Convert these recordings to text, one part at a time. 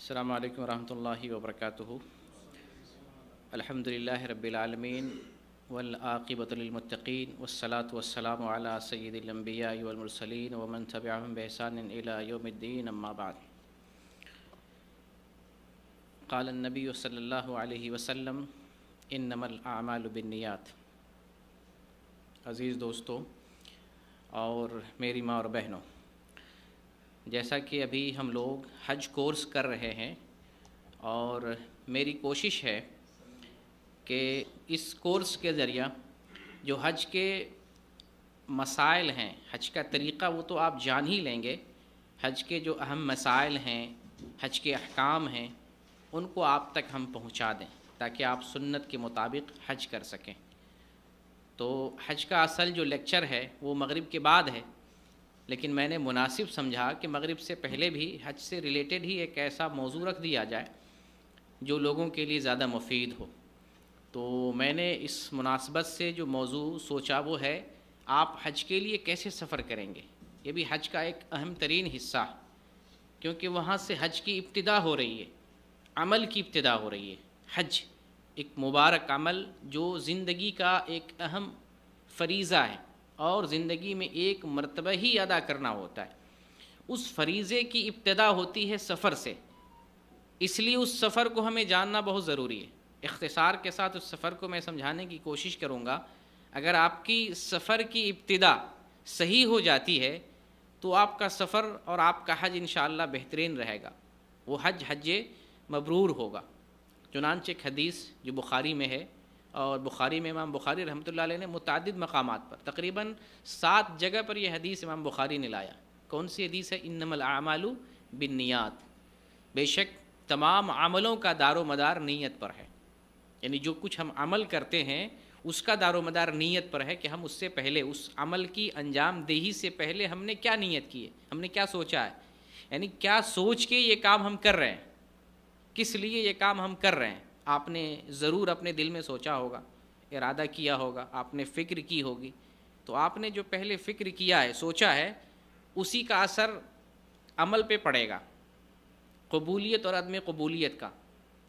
السلام علیکم ورحمۃ اللہ وبرکاتہ۔ الحمدللہ رب العالمین والعاقبۃ للمتقین والصلاة والسلام علی سید الانبیاء والمرسلین ومن تبعهم بإحسان الی یوم الدین، اما بعد۔ قال النبی صلی اللہ علیہ وسلم انما الاعمال بالنیات۔ عزیز دوستو اور میری ماں اور بہنوں، جیسا کہ ابھی ہم لوگ حج کورس کر رہے ہیں اور میری کوشش ہے کہ اس کورس کے ذریعہ جو حج کے مسائل ہیں، حج کا طریقہ وہ تو آپ جان ہی لیں گے، حج کے جو اہم مسائل ہیں، حج کے احکام ہیں، ان کو آپ تک ہم پہنچا دیں تاکہ آپ سنت کے مطابق حج کر سکیں۔ تو حج کا اصل جو لیکچر ہے وہ مغرب کے بعد ہے، لیکن میں نے مناسب سمجھا کہ مغرب سے پہلے بھی حج سے ریلیٹڈ ہی ایک ایسا موضوع رکھ دیا جائے جو لوگوں کے لیے زیادہ مفید ہو۔ تو میں نے اس مناسبت سے جو موضوع سوچا وہ ہے آپ حج کے لیے کیسے سفر کریں گے۔ یہ بھی حج کا ایک اہم ترین حصہ ہے، کیونکہ وہاں سے حج کی ابتدا ہو رہی ہے، عمل کی ابتدا ہو رہی ہے۔ حج ایک مبارک عمل جو زندگی کا ایک اہم فریضہ ہے اور زندگی میں ایک مرتبہ ہی ادا کرنا ہوتا ہے۔ اس فریضے کی ابتدا ہوتی ہے سفر سے، اس لیے اس سفر کو ہمیں جاننا بہت ضروری ہے۔ اختصار کے ساتھ اس سفر کو میں سمجھانے کی کوشش کروں گا۔ اگر آپ کی سفر کی ابتدا صحیح ہو جاتی ہے تو آپ کا سفر اور آپ کا حج انشاءاللہ بہترین رہے گا، وہ حج مبرور ہوگا۔ چنانچہ ایک حدیث جو بخاری میں ہے، اور بخاری میں امام بخاری رحمۃ اللہ علیہ نے متعدد مقامات پر تقریباً 7 جگہ پر یہ حدیث امام بخاری نے لایا۔ کون سی حدیث ہے؟ انما الاعمال بالنیات، بے شک تمام عملوں کا دار و مدار نیت پر ہے۔ یعنی جو کچھ ہم عمل کرتے ہیں اس کا دار و مدار نیت پر ہے کہ ہم اس سے پہلے اس عمل کی انجام دہی سے پہلے ہم نے کیا نیت کی ہے، ہم نے کیا سوچا ہے، یعنی کیا سوچ کے یہ کام ہم کر رہے ہیں، کس لیے یہ کام ہم کر رہے ہیں۔ آپ نے ضرور اپنے دل میں سوچا ہوگا، ارادہ کیا ہوگا، آپ نے فکر کی ہوگی۔ تو آپ نے جو پہلے فکر کیا ہے، سوچا ہے، اسی کا اثر عمل پہ پڑے گا، قبولیت اور عدم قبولیت کا۔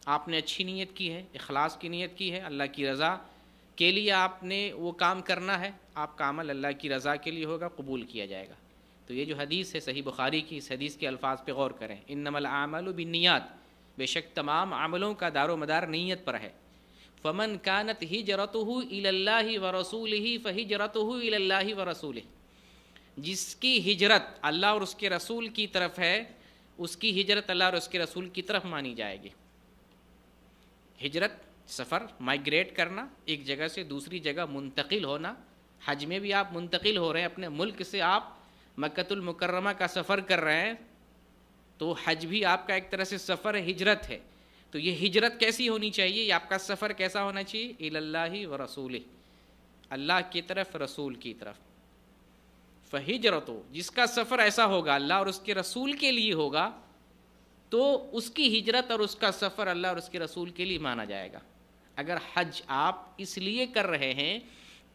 آپ نے اچھی نیت کی ہے، اخلاص کی نیت کی ہے، اللہ کی رضا کے لیے آپ نے وہ کام کرنا ہے، آپ کا عمل اللہ کی رضا کے لیے ہوگا، قبول کیا جائے گا۔ تو یہ جو حدیث ہے صحیح بخاری کی، اس حدیث کے الفاظ پہ غور کریں۔ انما الاعمال بالنیات، بے شک تمام عملوں کا دار و مدار نیت پر ہے۔ فمن كانت ہجرته الى اللہ ورسولہ فہجرته الى اللہ ورسولہ، جس کی ہجرت اللہ اور اس کے رسول کی طرف ہے، اس کی ہجرت اللہ اور اس کے رسول کی طرف مانی جائے گی۔ ہجرت سفر، مائگریٹ کرنا، ایک جگہ سے دوسری جگہ منتقل ہونا۔ حج میں بھی آپ منتقل ہو رہے ہیں، اپنے ملک سے آپ مکۃ المکرمہ کا سفر کر رہے ہیں، تو حج بھی آپ کا ایک طرح سے سفر ہے، ہجرت ہے۔ تو یہ ہجرت کیسی ہونی چاہیے، یہ آپ کا سفر کیسا ہونا چاہیے؟ الی اللہ ورسولہ، اللہ کی طرف، رسول کی طرف۔ فہجرتو، جس کا سفر ایسا ہوگا اللہ اور اس کے رسول کے لیے ہوگا، تو اس کی ہجرت اور اس کا سفر اللہ اور اس کے رسول کے لیے مانا جائے گا۔ اگر حج آپ اس لیے کر رہے ہیں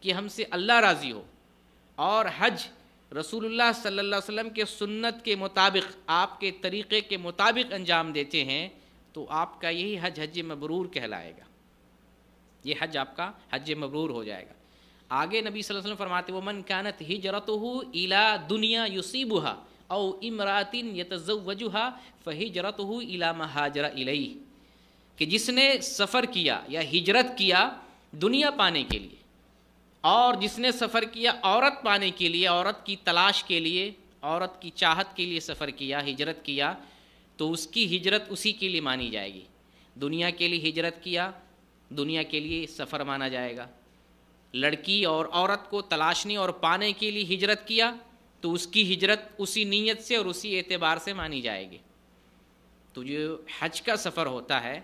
کہ ہم سے اللہ راضی ہو، اور حج رسول اللہ صلی اللہ علیہ وسلم کے سنت کے مطابق، آپ کے طریقے کے مطابق انجام دیتے ہیں، تو آپ کا یہی حج مبرور کہلائے گا، یہ حج آپ کا حج مبرور ہو جائے گا۔ آگے نبی صلی اللہ علیہ وسلم فرماتے ومن كانت هجرته الى دنیا يصيبها او امرأة يتزوجها فهجرته الى ما هاجر الیہ، کہ جس نے سفر کیا یا ہجرت کیا دنیا پانے کے لیے، اور جس نے سفر کیا عورت پانے کے لیے، عورت کی تلاش کے لیے، عورت کی چاہت کے لیے سفر کیا، ہجرت کیا، تو اس کی ہجرت اسی کے لیے مانی جائے گی۔ دنیا کے لیے ہجرت کیا، دنیا کے لیے سفر مانا جائے گا۔ لڑکی اور عورت کو تلاشنے اور پانے کے لیے ہجرت کیا، تو اس کی ہجرت اسی نیت سے اور اسی اعتبار سے مانی جائے گی۔ تو جو حج کا سفر ہوتا ہے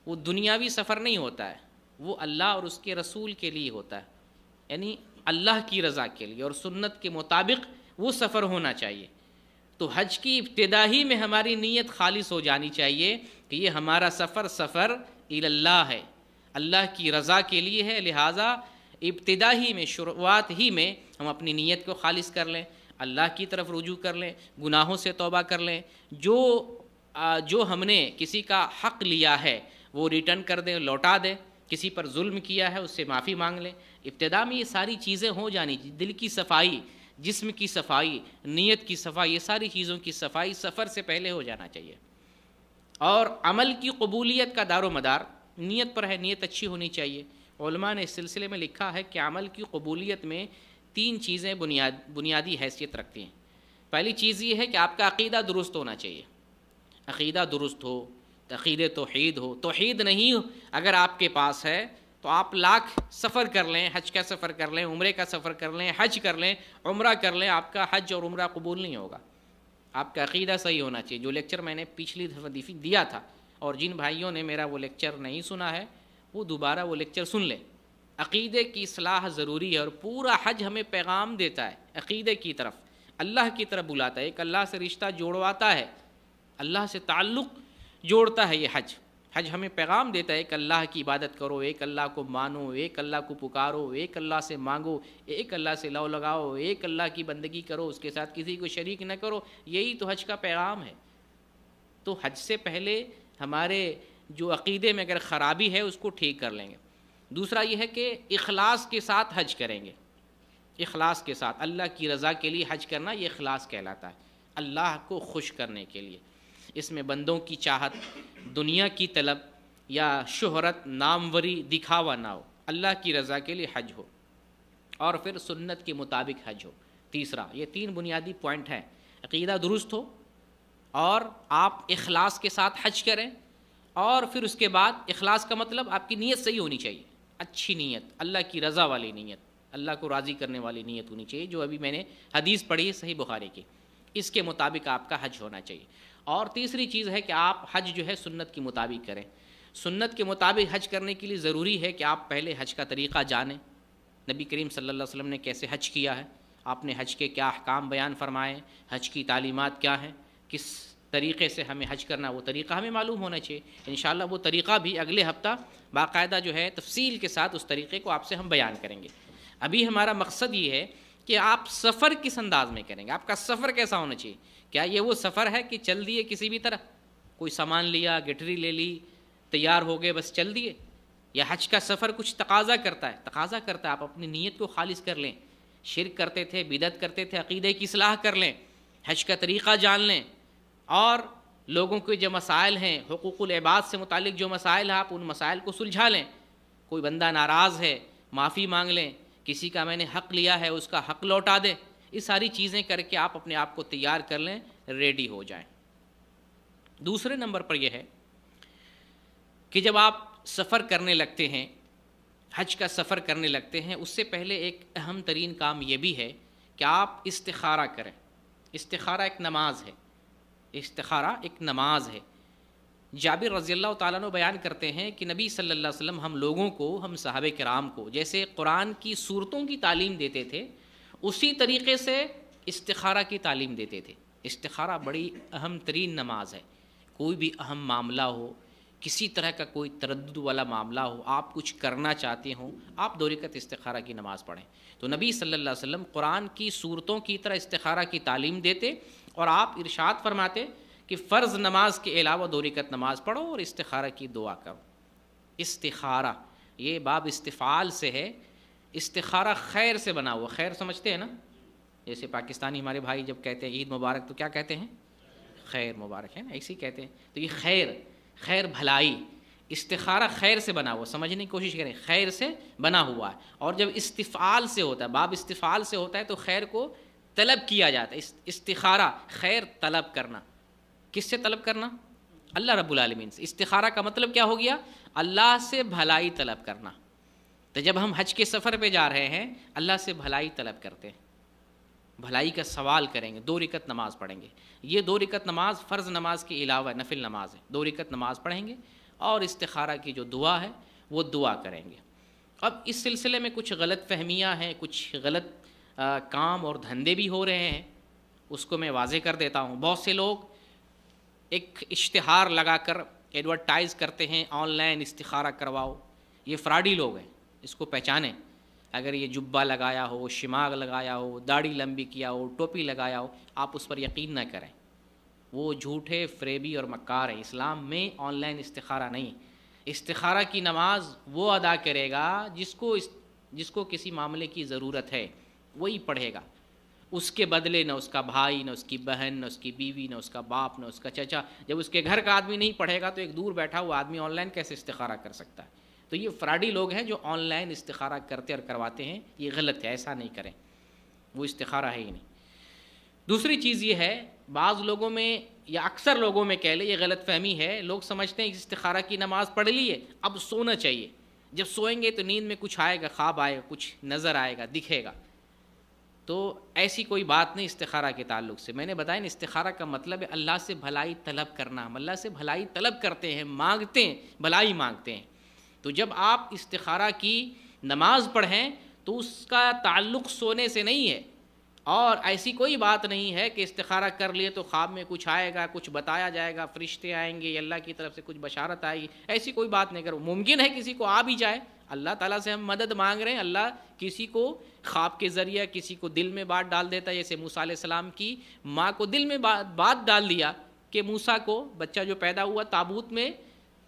وہ دنیاوی سفر نہیں ہوتا ہے، وہ اللہ اور اس کے رسول کے لیے ہوتا ہے، یعنی اللہ کی رضا کے لیے اور سنت کے مطابق وہ سفر ہونا چاہیے۔ تو حج کی ابتدا ہی میں ہماری نیت خالص ہو جانی چاہیے کہ یہ ہمارا سفر الی اللہ ہے، اللہ کی رضا کے لیے ہے، لہٰذا ابتدا ہی میں، شروعات ہی میں ہم اپنی نیت کو خالص کر لیں، اللہ کی طرف رجوع کر لیں، گناہوں سے توبہ کر لیں، جو جو ہم نے کسی کا حق لیا ہے وہ ریٹرن کر دیں، لوٹا دیں، کسی پر ظلم کیا ہے اس سے معافی مانگ لیں۔ ابتدا میں یہ ساری چیزیں ہو جانی چاہیے، دل کی صفائی، جسم کی صفائی، نیت کی صفائی، یہ ساری چیزوں کی صفائی سفر سے پہلے ہو جانا چاہیے۔ اور عمل کی قبولیت کا دار و مدار نیت پر ہے، نیت اچھی ہونی چاہیے۔ علماء نے اس سلسلے میں لکھا ہے کہ عمل کی قبولیت میں 3 چیزیں بنیادی حیثیت رکھتی ہیں۔ پہلی چیز یہ ہے کہ آپ کا عقیدہ درست ہونا چاہیے، عقیدہ درست ہو، عقید توحید ہو۔ توحید نہیں اگر آپ کے پاس ہے تو آپ لاکھ سفر کر لیں، حج کا سفر کر لیں، عمرے کا سفر کر لیں، حج کر لیں، عمرہ کر لیں، آپ کا حج اور عمرہ قبول نہیں ہوگا۔ آپ کا عقیدہ صحیح ہونا چاہیے۔ جو لیکچر میں نے پچھلی دفعہ دیا تھا، اور جن بھائیوں نے میرا وہ لیکچر نہیں سنا ہے وہ دوبارہ وہ لیکچر سن لیں۔ عقیدے کی اصلاح ضروری ہے، اور پورا حج ہمیں پیغام دیتا ہے عقیدے کی طرف، اللہ کی طرف بلاتا ہے، ایک اللہ سے رشتہ جوڑواتا ہے، اللہ سے تعلق جوڑتا ہے یہ حج۔ حج ہمیں پیغام دیتا ہے ایک اللہ کی عبادت کرو، ایک اللہ کو مانو، ایک اللہ کو پکارو، ایک اللہ سے مانگو، ایک اللہ سے لو لگاؤ، ایک اللہ کی بندگی کرو، اس کے ساتھ کسی کو شریک نہ کرو۔ یہی تو حج کا پیغام ہے۔ تو حج سے پہلے ہمارے جو عقیدے میں اگر خرابی ہے اس کو ٹھیک کر لیں گے۔ دوسرا یہ ہے کہ اخلاص کے ساتھ حج کریں گے، اخلاص کے ساتھ اللہ کی رضا کے لیے حج کرنا، یہ اخلاص کہلاتا ہے، اللہ کو خوش کرنے کے لیے۔ اس میں بندوں کی چاہت، دنیا کی طلب یا شہرت، ناموری، دکھاوا نہ ہو، اللہ کی رضا کے لیے حج ہو، اور پھر سنت کے مطابق حج ہو۔ تیسرا، یہ 3 بنیادی پوائنٹ ہیں۔ عقیدہ درست ہو، اور آپ اخلاص کے ساتھ حج کریں، اور پھر اس کے بعد اخلاص کا مطلب آپ کی نیت صحیح ہونی چاہیے، اچھی نیت، اللہ کی رضا والی نیت، اللہ کو راضی کرنے والی نیت ہونی چاہیے، جو ابھی میں نے حدیث پڑھی ہے صحیح بخاری کی، اس کے مطابق آپ کا حج ہونا چاہیے۔ اور تیسری چیز ہے کہ آپ حج جو ہے سنت کے مطابق کریں۔ سنت کے مطابق حج کرنے کے لیے ضروری ہے کہ آپ پہلے حج کا طریقہ جانیں، نبی کریم صلی اللہ علیہ وسلم نے کیسے حج کیا ہے، آپ نے حج کے کیا احکام بیان فرمائے، حج کی تعلیمات کیا ہیں، کس طریقے سے ہمیں حج کرنا، وہ طریقہ ہمیں معلوم ہونا چاہیے۔ انشاءاللہ وہ طریقہ بھی اگلے ہفتہ باقاعدہ جو ہے تفصیل کے ساتھ اس طریقے کو آپ سے ہم بیان کریں گے۔ ابھی ہمارا مقصد یہ ہے کہ آپ سفر کس انداز میں کریں گے، آپ کا سفر کیسا ہونا چاہیے۔ کیا یہ وہ سفر ہے کہ چل دیے کسی بھی طرح، کوئی سامان لیا، گٹری لے لی، تیار ہو گئے بس چل دیے، یا حج کا سفر کچھ تقاضا کرتا ہے آپ اپنی نیت کو خالص کر لیں، شرک کرتے تھے، بدعت کرتے تھے، عقیدے کی اصلاح کر لیں، حج کا طریقہ جان لیں، اور لوگوں کے جو مسائل ہیں، حقوق العباد سے متعلق جو مسائل ہیں، آپ ان مسائل کو سلجھا لیں۔ کوئی بندہ ناراض ہے، معافی مانگ لیں، کسی کا میں نے حق لیا ہے اس کا حق لوٹا دیں۔ یہ ساری چیزیں کر کے آپ اپنے آپ کو تیار کر لیں، ریڈی ہو جائیں۔ دوسرے نمبر پر یہ ہے کہ جب آپ سفر کرنے لگتے ہیں، حج کا سفر کرنے لگتے ہیں، اس سے پہلے ایک اہم ترین کام یہ بھی ہے کہ آپ استخارہ کریں۔ استخارہ ایک نماز ہے، استخارہ ایک نماز ہے۔ جابر رضی اللہ تعالیٰ عنہ بیان کرتے ہیں کہ نبی صلی اللہ علیہ وسلم ہم لوگوں کو، ہم صحابہ کرام کو جیسے قرآن کی سورتوں کی تعلیم دیتے تھے، اسی طریقے سے استخارہ کی تعلیم دیتے تھے۔ استخارہ بڑی اہم ترین نماز ہے۔ کوئی بھی اہم معاملہ ہو، کسی طرح کا کوئی تردد والا معاملہ ہو، آپ کچھ کرنا چاہتے ہوں، آپ 2 رکعت استخارہ کی نماز پڑھیں۔ تو نبی صلی اللہ علیہ وسلم قرآن کی سورتوں کی طرح استخارہ کی تعلیم دیتے، اور آپ ارشاد فرماتے کہ فرض نماز کے علاوہ 2 رکعت نماز پڑھو اور استخارہ کی دعا کرو۔ استخارہ یہ باب استفعال سے ہے، استخارہ خیر سے بنا ہوا، خیر سمجھتے ہیں نا، جیسے پاکستانی ہمارے بھائی جب کہتے ہیں عید مبارک تو کیا کہتے ہیں، خیر مبارک ہے نا، ایسے ہی کہتے ہیں۔ تو یہ خیر بھلائی، استخارہ خیر سے بنا ہوا، سمجھنے کی کوشش کریں، خیر سے بنا ہوا ہے۔ اور جب استفعال سے ہوتا ہے، باب استفعال سے ہوتا ہے، تو خیر کو طلب کیا جاتا ہے۔ استخارہ خیر طلب کرنا، کس سے طلب کرنا؟ اللہ رب العالمین سے۔ استخارہ کا مطلب کیا ہو گیا؟ اللہ سے بھلائی طلب کرنا۔ تو جب ہم حج کے سفر پہ جا رہے ہیں، اللہ سے بھلائی طلب کرتے ہیں، بھلائی کا سوال کریں گے، 2 رکعت نماز پڑھیں گے۔ یہ 2 رکعت نماز فرض نماز کے علاوہ نفل نماز ہے، 2 رکعت نماز پڑھیں گے، اور استخارہ کی جو دعا ہے وہ دعا کریں گے۔ اب اس سلسلے میں کچھ غلط فہمیاں ہیں، کچھ غلط کام اور دھندے بھی ہو رہے ہیں، اس کو میں واضح کر دیتا ہوں۔ بہت سے لوگ ایک اشتہار لگا کر ایڈورٹائز کرتے ہیں، آن لائن استخارہ کرواؤ۔ یہ فراڈی لوگ ہیں، اس کو پہچانیں۔ اگر یہ جبہ لگایا ہو، شماغ لگایا ہو، داڑھی لمبی کیا ہو، ٹوپی لگایا ہو، آپ اس پر یقین نہ کریں۔ وہ جھوٹے فریبی اور مکار ہیں. اسلام میں آن لائن استخارہ نہیں. استخارہ کی نماز وہ ادا کرے گا جس کو کسی معاملے کی ضرورت ہے, وہی پڑھے گا. اس کے بدلے نہ اس کا بھائی, نہ اس کی بہن, نہ اس کی بیوی, نہ اس کا باپ, نہ اس کا چچا. جب اس کے گھر کا آدمی نہیں پڑھے گا تو ایک دور بیٹھا ہوا آدمی آن لائن کیسے استخارہ کر سکتا ہے؟ تو یہ فراڈی لوگ ہیں جو آن لائن استخارہ کرتے اور کرواتے ہیں. یہ غلط ہے, ایسا نہیں کریں, وہ استخارہ ہے ہی نہیں. دوسری چیز یہ ہے, بعض لوگوں میں یا اکثر لوگوں میں کہہ لیں یہ غلط فہمی ہے. لوگ سمجھتے ہیں کہ استخارہ کی نماز پڑھ لی ہے, اب سونا چاہیے. جب سوئیں گے تو نیند میں کچھ آئے گا, خواب آئے گا, کچھ نظر آئے گا, دکھے گا. تو ایسی کوئی بات نہیں استخارہ کے تعلق سے. میں نے بتایا نا, استخارہ کا مطلب ہے اللہ سے بھلائی طلب کرنا. ہم اللہ سے بھلائی طلب کرتے ہیں, مانگتے ہیں, بھلائی مانگتے ہیں. تو جب آپ استخارہ کی نماز پڑھیں تو اس کا تعلق سونے سے نہیں ہے. اور ایسی کوئی بات نہیں ہے کہ استخارہ کر لیے تو خواب میں کچھ آئے گا, کچھ بتایا جائے گا, فرشتے آئیں گے یا اللہ کی طرف سے کچھ بشارت آئے گی. ایسی کوئی بات نہیں. کرو ممکن ہے کسی کو آ بھی جائے, اللہ تعالیٰ سے ہم مدد مانگ رہے ہیں, اللہ کسی کو خواب کے ذریعہ کسی کو دل میں بات ڈال دیتا ہے. جیسے موسیٰ علیہ السلام کی ماں کو دل میں بات ڈال دیا کہ موسیٰ کو بچہ جو پیدا ہوا تابوت میں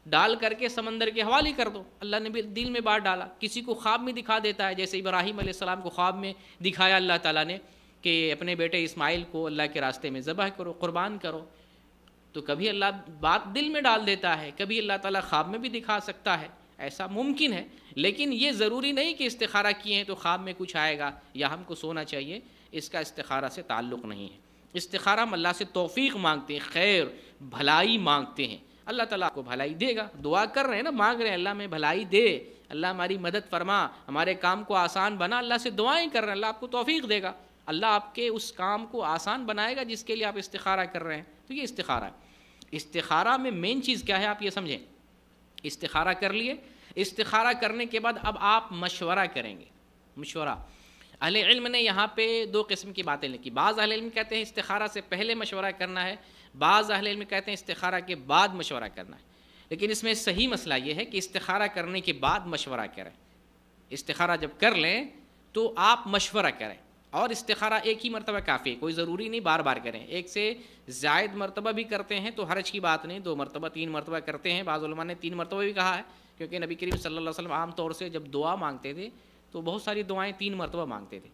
ڈال کر کے سمندر کے حوالے کر دو. اللہ نے بھی دل میں بات ڈالا. کسی کو خواب میں دکھا دیتا ہے, جیسے ابراہیم علیہ السلام کو خواب میں دکھایا اللہ تعالیٰ نے کہ اپنے بیٹے اسماعیل کو اللہ کے راستے میں ذبح کرو, قربان کرو. تو کبھی اللہ بات دل میں ڈال دیتا ہے, کبھی اللہ تعالیٰ خواب میں بھی دکھا سکتا ہے, ایسا ممکن ہے. لیکن یہ ضروری نہیں کہ استخارہ کیے ہیں تو خواب میں کچھ آئے گا یا ہم کو سونا چاہیے. اس کا استخارہ سے تعلق نہیں ہے. استخارہ ہم اللہ سے توفیق مانگتے ہیں, خیر بھلائی مانگتے ہیں. اللہ تعالیٰ کو بھلائی دے گا. دعا کر رہے ہیں نا, مانگ رہے ہیں اللہ میں بھلائی دے, اللہ ہماری مدد فرما, ہمارے کام کو آسان بنا. اللہ سے دعائیں کر رہے ہیں, اللہ آپ کو توفیق دے گا. اللہ آپ کے اس کام کو آسان بنائے گا جس کے لیے آپ استخارہ کر رہے ہیں. تو یہ استخارہ ہے. استخارہ میں مین چیز کیا ہے آپ یہ سمجھیں. استخارہ کر لیے, استخارہ کرنے کے بعد اب آپ مشورہ کریں گے. مشورہ اہل علم نے یہاں پہ دو قسم کی باتیں لکھی. بعض اہل علم کہتے ہیں استخارہ سے پہلے مشورہ کرنا ہے, بعض اہل علم کہتے ہیں استخارہ کے بعد مشورہ کرنا ہے. لیکن اس میں صحیح مسئلہ یہ ہے کہ استخارہ کرنے کے بعد مشورہ کریں. استخارہ جب کر لیں تو آپ مشورہ کریں, اور استخارہ ایک ہی مرتبہ کافی ہے, کوئی ضروری نہیں بار بار کریں. ایک سے زائد مرتبہ بھی کرتے ہیں تو حرج کی بات نہیں, 2 مرتبہ 3 مرتبہ کرتے ہیں. بعض علماء نے 3 مرتبہ بھی کہا ہے, کیونکہ نبی کریم صلی اللہ علیہ وسلم عام طور سے جب دعا مانگتے تھے تو بہت ساری دعائیں 3 مرتبہ مانگتے تھے.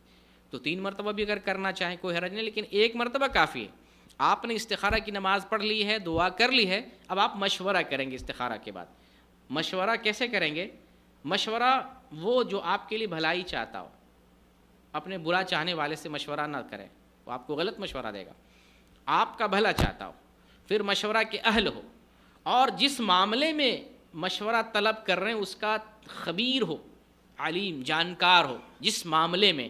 تو 3 مرتبہ بھی اگر کرنا چاہیں کوئی حرج نہیں, لیکن 1 مرتبہ کافی ہے. آپ نے استخارہ کی نماز پڑھ لی ہے, دعا کر لی ہے, اب آپ مشورہ کریں گے استخارہ کے بعد. مشورہ کیسے کریں گے؟ مشورہ وہ جو آپ کے لیے بھلائی چاہتا ہو. اپنے برا چاہنے والے سے مشورہ نہ کریں, وہ آپ کو غلط مشورہ دے گا. آپ کا بھلا چاہتا ہو, پھر مشورہ کے اہل ہو, اور جس معاملے میں مشورہ طلب کر رہے ہیں اس کا خبیر ہو, علیم جانکار ہو. جس معاملے میں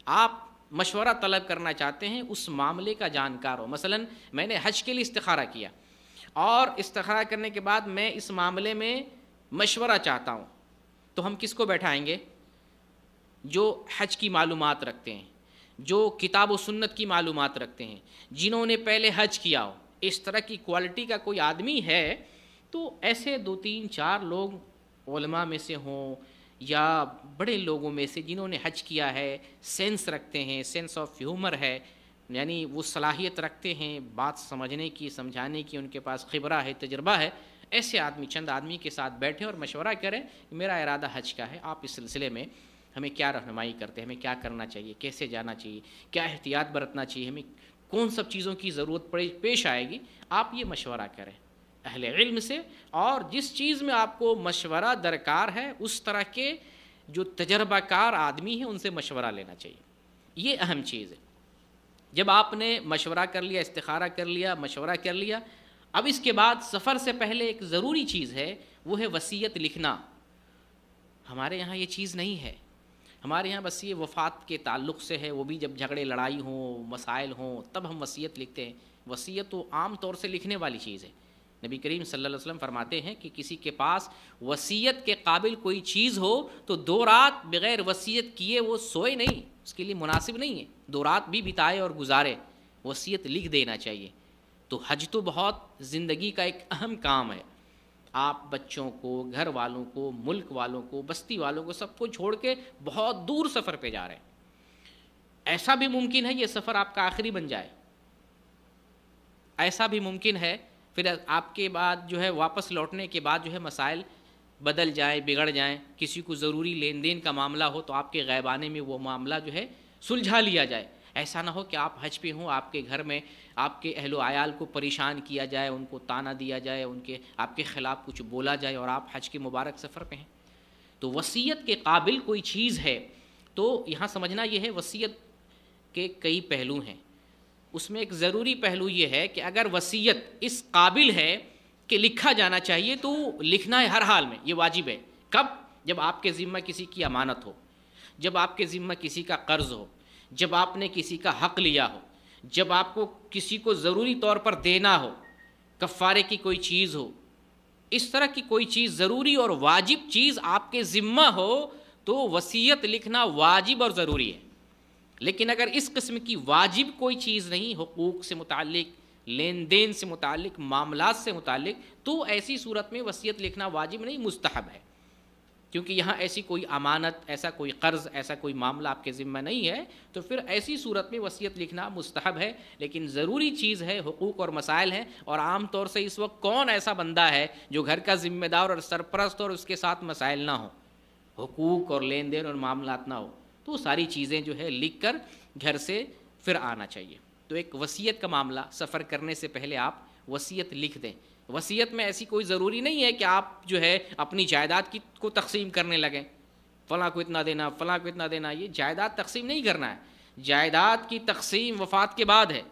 آپ مشورہ طلب کرنا چاہتے ہیں اس معاملے کا جانکار ہو. مثلا میں نے حج کے لیے استخارہ کیا, اور استخارہ کرنے کے بعد میں اس معاملے میں مشورہ چاہتا ہوں, تو ہم کس کو بیٹھائیں گے؟ جو حج کی معلومات رکھتے ہیں, جو کتاب و سنت کی معلومات رکھتے ہیں, جنہوں نے پہلے حج کیا ہو. اس طرح کی کوالٹی کا کوئی آدمی ہے تو ایسے 2 3 4 لوگ علماء میں سے ہوں یا بڑے لوگوں میں سے جنہوں نے حج کیا ہے, سینس رکھتے ہیں, سینس آف ہیومر ہے, یعنی وہ صلاحیت رکھتے ہیں بات سمجھنے کی, سمجھانے کی, ان کے پاس خبرہ ہے, تجربہ ہے. ایسے آدمی چند آدمی کے ساتھ بیٹھیں اور مشورہ کریں کہ میرا ارادہ حج کا ہے, آپ اس سلسلے میں ہمیں کیا رہنمائی کرتے ہیں, ہمیں کیا کرنا چاہیے, کیسے جانا چاہیے, کیا احتیاط برتنا چاہیے, ہمیں کون سب چیزوں کی ضرورت پیش آئے گی. آپ یہ مشورہ کریں اہل علم سے, اور جس چیز میں آپ کو مشورہ درکار ہے اس طرح کے جو تجربہ کار آدمی ہیں ان سے مشورہ لینا چاہیے. یہ اہم چیز ہے. جب آپ نے مشورہ کر لیا, استخارہ کر لیا, مشورہ کر لیا, اب اس کے بعد سفر سے پہلے ایک ضروری چیز ہے, وہ ہے وصیت لکھنا. ہمارے یہاں یہ چیز نہیں ہے. ہمارے یہاں بس یہ وفات کے تعلق سے ہے, وہ بھی جب جھگڑے لڑائی ہوں, مسائل ہوں, تب ہم وصیت لکھتے ہیں. وصیت تو عام طور سے لکھنے والی چیز ہے. نبی کریم صلی اللہ علیہ وسلم فرماتے ہیں کہ کسی کے پاس وصیت کے قابل کوئی چیز ہو تو 2 رات بغیر وصیت کیے وہ سوئے نہیں, اس کے لیے مناسب نہیں ہے. 2 رات بھی بتائے اور گزارے, وصیت لکھ دینا چاہیے. تو حج تو بہت زندگی کا ایک اہم کام ہے. آپ بچوں کو, گھر والوں کو, ملک والوں کو, بستی والوں کو, سب کو چھوڑ کے بہت دور سفر پہ جا رہے ہیں. ایسا بھی ممکن ہے یہ سفر آپ کا آخری بن جائے. ایسا بھی ممکن ہے پھر آپ کے بعد جو ہے واپس لوٹنے کے بعد جو ہے مسائل بدل جائیں، بگڑ جائیں، کسی کو ضروری لین دین کا معاملہ ہو تو آپ کے غیبانے میں وہ معاملہ جو ہے سلجھا لیا جائے۔ ایسا نہ ہو کہ آپ حج پہ ہوں، آپ کے گھر میں آپ کے اہل و عیال کو پریشان کیا جائے، ان کو طعنہ دیا جائے، آپ کے خلاف کچھ بولا جائے اور آپ حج کے مبارک سفر پہ ہیں۔ تو وصیت کے قابل کوئی چیز ہے تو یہاں سمجھنا یہ ہے وصیت کے کئی پہلو ہیں۔ اس میں ایک ضروری پہلو یہ ہے کہ اگر وصیت اس قابل ہے کہ لکھا جانا چاہیے تو لکھنا ہے ہر حال میں، یہ واجب ہے۔ کب؟ جب آپ کے ذمہ کسی کی امانت ہو، جب آپ کے ذمہ کسی کا قرض ہو، جب آپ نے کسی کا حق لیا ہو، جب آپ کو کسی کو ضروری طور پر دینا ہو، کفارے کی کوئی چیز ہو، اس طرح کی کوئی چیز ضروری اور واجب چیز آپ کے ذمہ ہو تو وصیت لکھنا واجب اور ضروری ہے۔ لیکن اگر اس قسم کی واجب کوئی چیز نہیں، حقوق سے متعلق، لین دین سے متعلق، معاملات سے متعلق، تو ایسی صورت میں وصیت لکھنا واجب نہیں، مستحب ہے، کیونکہ یہاں ایسی کوئی امانت، ایسا کوئی قرض، ایسا کوئی معاملہ آپ کے ذمہ نہیں ہے، تو پھر ایسی صورت میں وصیت لکھنا مستحب ہے۔ لیکن ضروری چیز ہے، حقوق اور مسائل ہیں، اور عام طور سے اس وقت کون ایسا بندہ ہے جو گھر کا ذمہ دار اور سرپرست اور اس کے ساتھ مسائل نہ ہوں، حقوق اور لین دین اور معاملات نہ ہو، تو ساری چیزیں جو ہے لکھ کر گھر سے پھر آنا چاہیے۔ تو ایک وصیت کا معاملہ، سفر کرنے سے پہلے آپ وصیت لکھ دیں۔ وصیت میں ایسی کوئی ضروری نہیں ہے کہ آپ جو ہے اپنی جائیداد کو تقسیم کرنے لگیں، فلاں کو اتنا دینا، فلاں کو اتنا دینا۔ یہ جائیداد تقسیم نہیں کرنا ہے، جائیداد کی تقسیم وفات کے بعد ہے،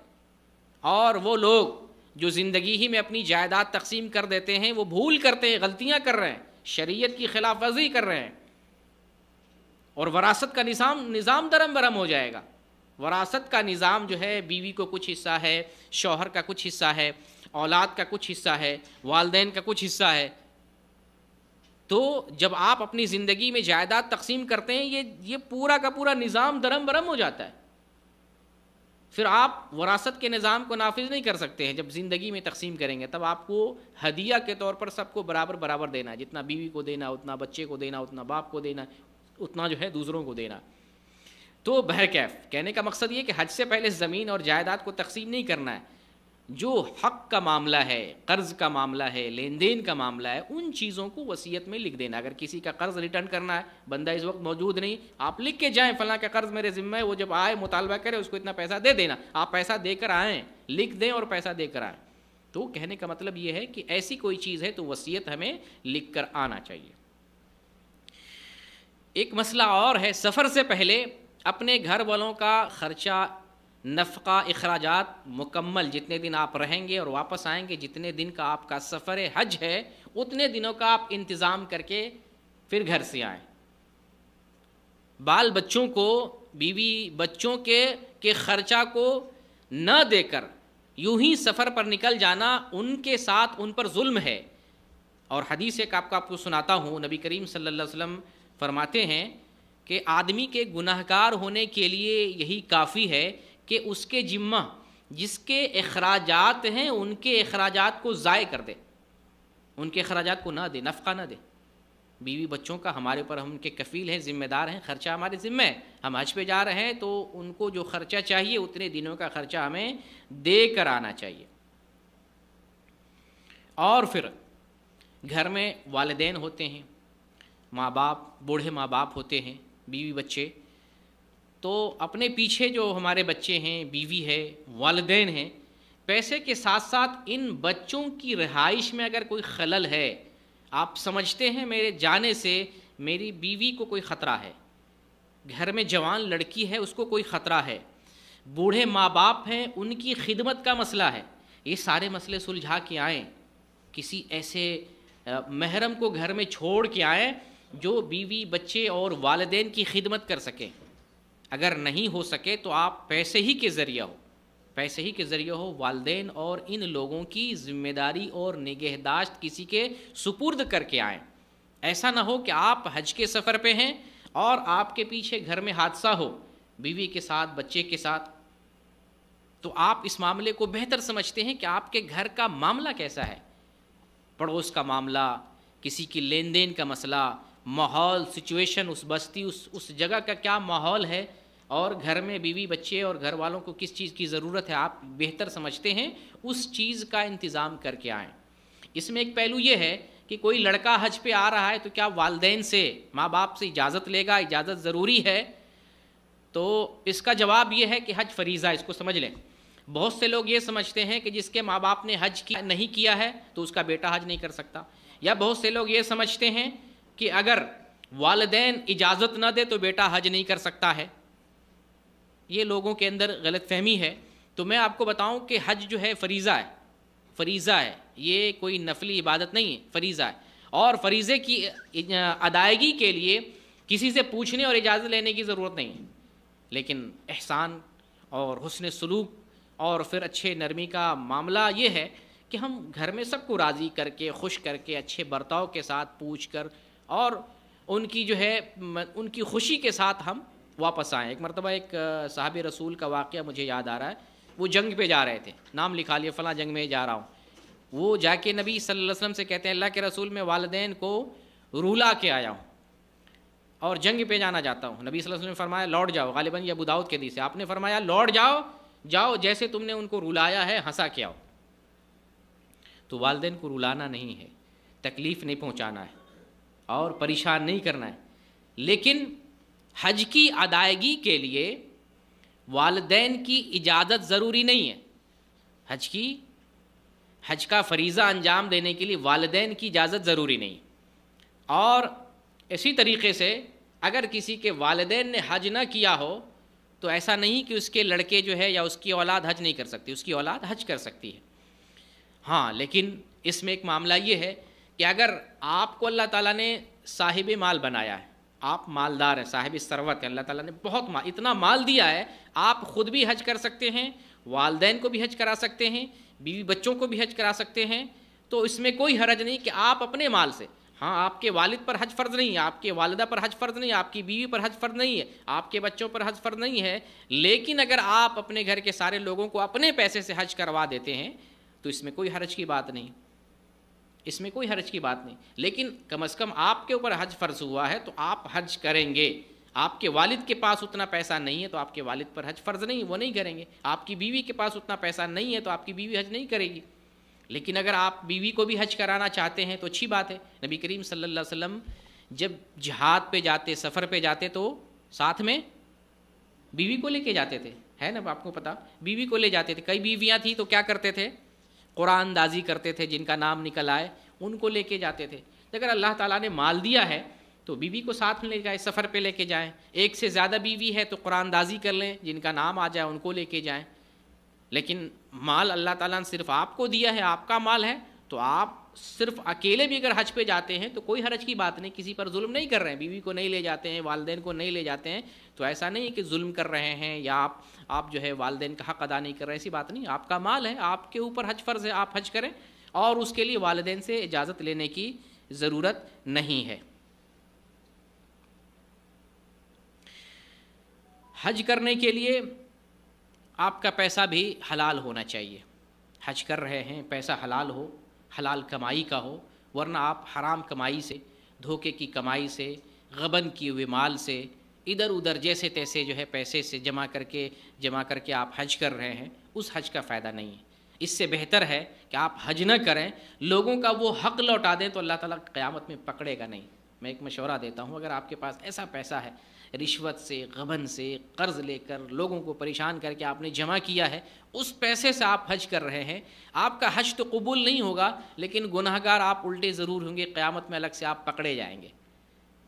اور وہ لوگ جو زندگی ہی میں اپنی جائیداد تقسیم کر دیتے ہیں وہ بھول کرتے ہیں، غلطیاں کر رہے ہیں، شریعت کی خلاف ورزی کر رہے ہیں، اور وراثت کا نظام درم برم ہو جائے گا۔ وراثت کا نظام جو ہے، بیوی کو کچھ حصہ ہے، شوہر کا کچھ حصہ ہے، اولاد کا کچھ حصہ ہے، والدین کا کچھ حصہ ہے۔ تو جب آپ اپنی زندگی میں جائیداد تقسیم کرتے ہیں، یہ پورا کا پورا نظام درم برم ہو جاتا ہے۔ پھر آپ وراثت کے نظام کو نافذ نہیں کر سکتے ہیں۔ جب زندگی میں تقسیم کریں گے تب آپ کو ہدیہ کے طور پر سب کو برابر دینا ہے، جتنا بیوی کو دینا، اتنا بچے کو دینا، اتنا باپ کو دینا، اتنا جو ہے دوسروں کو دینا۔ تو بہرکیف کہنے کا مقصد یہ کہ حج سے پہلے زمین اور جائیداد کو تقسیم نہیں کرنا ہے۔ جو حق کا معاملہ ہے، قرض کا معاملہ ہے، لین دین کا معاملہ ہے، ان چیزوں کو وصیت میں لکھ دینا۔ اگر کسی کا قرض ریٹرن کرنا ہے، بندہ اس وقت موجود نہیں، آپ لکھ کے جائیں فلاں کا قرض میرے ذمہ ہے، وہ جب آئے مطالبہ کرے اس کو اتنا پیسہ دے دینا۔ آپ پیسہ دے کر آئیں، لکھ دیں اور پیسہ دے کر آئیں۔ تو کہنے کا مطلب یہ ہے کہ ایسی کوئی چیز ہے تو وصیت ہمیں لکھ کر آنا چاہیے۔ ایک مسئلہ اور ہے، سفر سے پہلے اپنے گھر والوں کا خرچہ، نفقہ، اخراجات مکمل، جتنے دن آپ رہیں گے اور واپس آئیں گے، جتنے دن کا آپ کا سفر حج ہے، اتنے دنوں کا آپ انتظام کر کے پھر گھر سے آئیں۔ بال بچوں کو، بیوی بچوں کے خرچہ کو نہ دے کر یوں ہی سفر پر نکل جانا ان کے ساتھ ان پر ظلم ہے۔ اور حدیث ایک آپ کو سناتا ہوں، نبی کریم صلی اللہ علیہ وسلم فرماتے ہیں کہ آدمی کے گناہگار ہونے کے لیے یہی کافی ہے کہ اس کے ذمہ جس کے اخراجات ہیں ان کے اخراجات کو ضائع کر دے، ان کے اخراجات کو نہ دے، نفقہ نہ دے۔ بیوی بچوں کا ہمارے اوپر، ہم ان کے کفیل ہیں، ذمہ دار ہیں، خرچہ ہمارے ذمہ ہے۔ ہم حج پہ جا رہے ہیں تو ان کو جو خرچہ چاہیے اتنے دنوں کا خرچہ ہمیں دے کر آنا چاہیے۔ اور پھر گھر میں والدین ہوتے ہیں، ماں باپ، بوڑھے ماں باپ ہوتے ہیں، بیوی بچے، تو اپنے پیچھے جو ہمارے بچے ہیں، بیوی ہے، والدین ہیں، پیسے کے ساتھ ساتھ ان بچوں کی رہائش میں اگر کوئی خلل ہے، آپ سمجھتے ہیں میرے جانے سے میری بیوی کو کوئی خطرہ ہے، گھر میں جوان لڑکی ہے اس کو کوئی خطرہ ہے، بوڑھے ماں باپ ہیں ان کی خدمت کا مسئلہ ہے، یہ سارے مسئلے سلجھا کے آئیں، کسی ایسے محرم کو گھر میں چھوڑ کے آئیں جو بیوی بچے اور والدین کی خدمت کر سکیں۔ اگر نہیں ہو سکے تو آپ پیسے ہی کے ذریعہ ہو والدین اور ان لوگوں کی ذمہ داری اور نگہداشت کسی کے سپرد کر کے آئیں۔ ایسا نہ ہو کہ آپ حج کے سفر پہ ہیں اور آپ کے پیچھے گھر میں حادثہ ہو، بیوی کے ساتھ، بچے کے ساتھ، تو آپ اس معاملے کو بہتر سمجھتے ہیں کہ آپ کے گھر کا معاملہ کیسا ہے، پڑوس کا معاملہ، کسی کی لین دین کا مسئلہ، ماحول، سچویشن، اس بستی، اس جگہ کا کیا ماحول ہے، اور گھر میں بیوی بچے اور گھر والوں کو کس چیز کی ضرورت ہے آپ بہتر سمجھتے ہیں، اس چیز کا انتظام کر کے آئیں۔ اس میں ایک پہلو یہ ہے کہ کوئی لڑکا حج پہ آ رہا ہے تو کیا والدین سے، ماں باپ سے اجازت لے گا؟ اجازت ضروری ہے؟ تو اس کا جواب یہ ہے کہ حج فریضہ، اس کو سمجھ لیں۔ بہت سے لوگ یہ سمجھتے ہیں کہ جس کے ماں باپ نے حج نہیں کیا ہے تو اس کا بیٹا حج نہیں کر سکتا، یا بہت سے لوگ یہ سمجھتے ہیں کہ اگر والدین اجازت نہ دے تو بیٹا حج نہیں کر سکتا ہے۔ یہ لوگوں کے اندر غلط فہمی ہے۔ تو میں آپ کو بتاؤں کہ حج جو ہے فریضہ ہے، فریضہ ہے، یہ کوئی نفلی عبادت نہیں ہے، فریضہ ہے۔ اور فریضے کی ادائیگی کے لیے کسی سے پوچھنے اور اجازت لینے کی ضرورت نہیں ہے، لیکن احسان اور حسن سلوک اور پھر اچھے نرمی کا معاملہ یہ ہے کہ ہم گھر میں سب کو راضی کر کے، خوش کر کے، اچھے برتاؤ کے ساتھ پوچھ کر اور ان کی جو ہے ان کی خوشی کے ساتھ ہم واپس آئیں۔ ایک مرتبہ ایک صحاب رسول کا واقعہ مجھے یاد آ رہا ہے، وہ جنگ پہ جا رہے تھے، نام لکھا لیا فلاں جنگ میں جا رہا ہوں۔ وہ جا کے نبی صلی اللہ علیہ وسلم سے کہتے ہیں اللہ کے رسول میں والدین کو رولا کے آیا ہوں اور جنگ پہ جانا چاہتا ہوں۔ نبی صلی اللہ علیہ وسلم نے فرمایا لوٹ جاؤ، غالباً یہ ابو داؤد کے حدیث ہے، آپ نے فرمایا لوٹ جاؤ، جاؤ جیسے تم نے ان کو رلایا ہے ہنسا کے آؤ۔ تو والدین کو رلانا نہیں ہے، تکلیف نہیں پہنچانا ہے اور پریشان نہیں کرنا ہے، لیکن حج کی ادائیگی کے لیے والدین کی اجازت ضروری نہیں ہے۔ حج کا فریضہ انجام دینے کے لیے والدین کی اجازت ضروری نہیں، اور اسی طریقے سے اگر کسی کے والدین نے حج نہ کیا ہو تو ایسا نہیں کہ اس کے لڑکے جو ہے یا اس کی اولاد حج نہیں کر سکتی، اس کی اولاد حج کر سکتی ہے۔ ہاں، لیکن اس میں ایک معاملہ یہ ہے کہ اگر آپ کو اللہ تعالیٰ نے صاحب مال بنایا ہے، آپ مالدار ہیں، صاحب ثروت ہیں، اللہ تعالیٰ نے بہت اتنا مال دیا ہے، آپ خود بھی حج کر سکتے ہیں، والدین کو بھی حج کرا سکتے ہیں، بیوی بچوں کو بھی حج کرا سکتے ہیں، تو اس میں کوئی حرج نہیں کہ آپ اپنے مال سے، ہاں آپ کے والد پر حج فرض نہیں ہے، آپ کے والدہ پر حج فرض نہیں ہے، آپ کی بیوی پر حج فرض نہیں ہے، آپ کے بچوں پر حج فرض نہیں ہے، لیکن اگر آپ اپنے گھر کے سارے لوگوں کو اپنے پیسے سے حج کروا دیتے ہیں تو اس میں کوئی حرج کی بات نہیں، اس میں کوئی حرج کی بات نہیں۔ لیکن کم از کم آپ کے اوپر حج فرض ہوا ہے تو آپ حج کریں گے۔ آپ کے والد کے پاس اتنا پیسہ نہیں ہے تو آپ کے والد پر حج فرض نہیں، وہ نہیں کریں گے۔ آپ کی بیوی کے پاس اتنا پیسہ نہیں ہے تو آپ کی بیوی حج نہیں کرے گی۔ لیکن اگر آپ بیوی کو بھی حج کرانا چاہتے ہیں تو اچھی بات ہے۔ نبی کریم صلی اللہ علیہ وسلم جب جہاد پہ جاتے، سفر پہ جاتے تو ساتھ میں بیوی کو لے کے جاتے تھے، ہے نا آپ کو پتا، بیوی کو لے جاتے تھے۔ کئی بیویاں تھیں تو کیا کرتے تھے، قرآن دازی کرتے تھے، جن کا نام نکل آئے ان کو لے کے جاتے تھے۔ اگر اللہ تعالیٰ نے مال دیا ہے تو بیوی کو ساتھ میں لے جائیں، سفر پہ لے کے جائیں۔ ایک سے زیادہ بیوی ہے تو قرآن دازی کر لیں، جن کا نام آ جائے ان کو لے کے جائیں۔ لیکن مال اللہ تعالیٰ نے صرف آپ کو دیا ہے، آپ کا مال ہے، تو آپ صرف اکیلے بھی اگر حج پہ جاتے ہیں تو کوئی حرج کی بات نہیں، کسی پر ظلم نہیں کر رہے ہیں، بیوی کو نہیں لے جاتے ہیں، والدین کو نہیں لے جاتے ہیں، تو ایسا نہیں کہ ظلم کر رہے ہیں یا آپ جو ہے والدین کا حق ادا نہیں کر رہے ہیں، ایسی بات نہیں۔ آپ کا مال ہے، آپ کے اوپر حج فرض ہے، آپ حج کریں، اور اس کے لیے والدین سے اجازت لینے کی ضرورت نہیں ہے۔ حج کرنے کے لیے آپ کا پیسہ بھی حلال ہونا چاہیے۔ حج کر رہے ہیں، پیسہ حلال ہو، حلال کمائی کا ہو، ورنہ آپ حرام کمائی سے، دھوکے کی کمائی سے، غبن کیے ہوئے مال سے، ادھر ادھر جیسے تیسے جو ہے پیسے سے جمع کر کے آپ حج کر رہے ہیں، اس حج کا فائدہ نہیں ہے۔ اس سے بہتر ہے کہ آپ حج نہ کریں، لوگوں کا وہ حق لوٹا دیں تو اللہ تعالیٰ قیامت میں پکڑے گا نہیں۔ میں ایک مشورہ دیتا ہوں، اگر آپ کے پاس ایسا پیسہ ہے، رشوت سے، غبن سے، قرض لے کر، لوگوں کو پریشان کر کے آپ نے جمع کیا ہے، اس پیسے سے آپ حج کر رہے ہیں، آپ کا حج تو قبول نہیں ہوگا، لیکن گناہگار آپ الٹے ضرور ہوں گے، قیامت میں الگ سے آپ پکڑے جائیں گے۔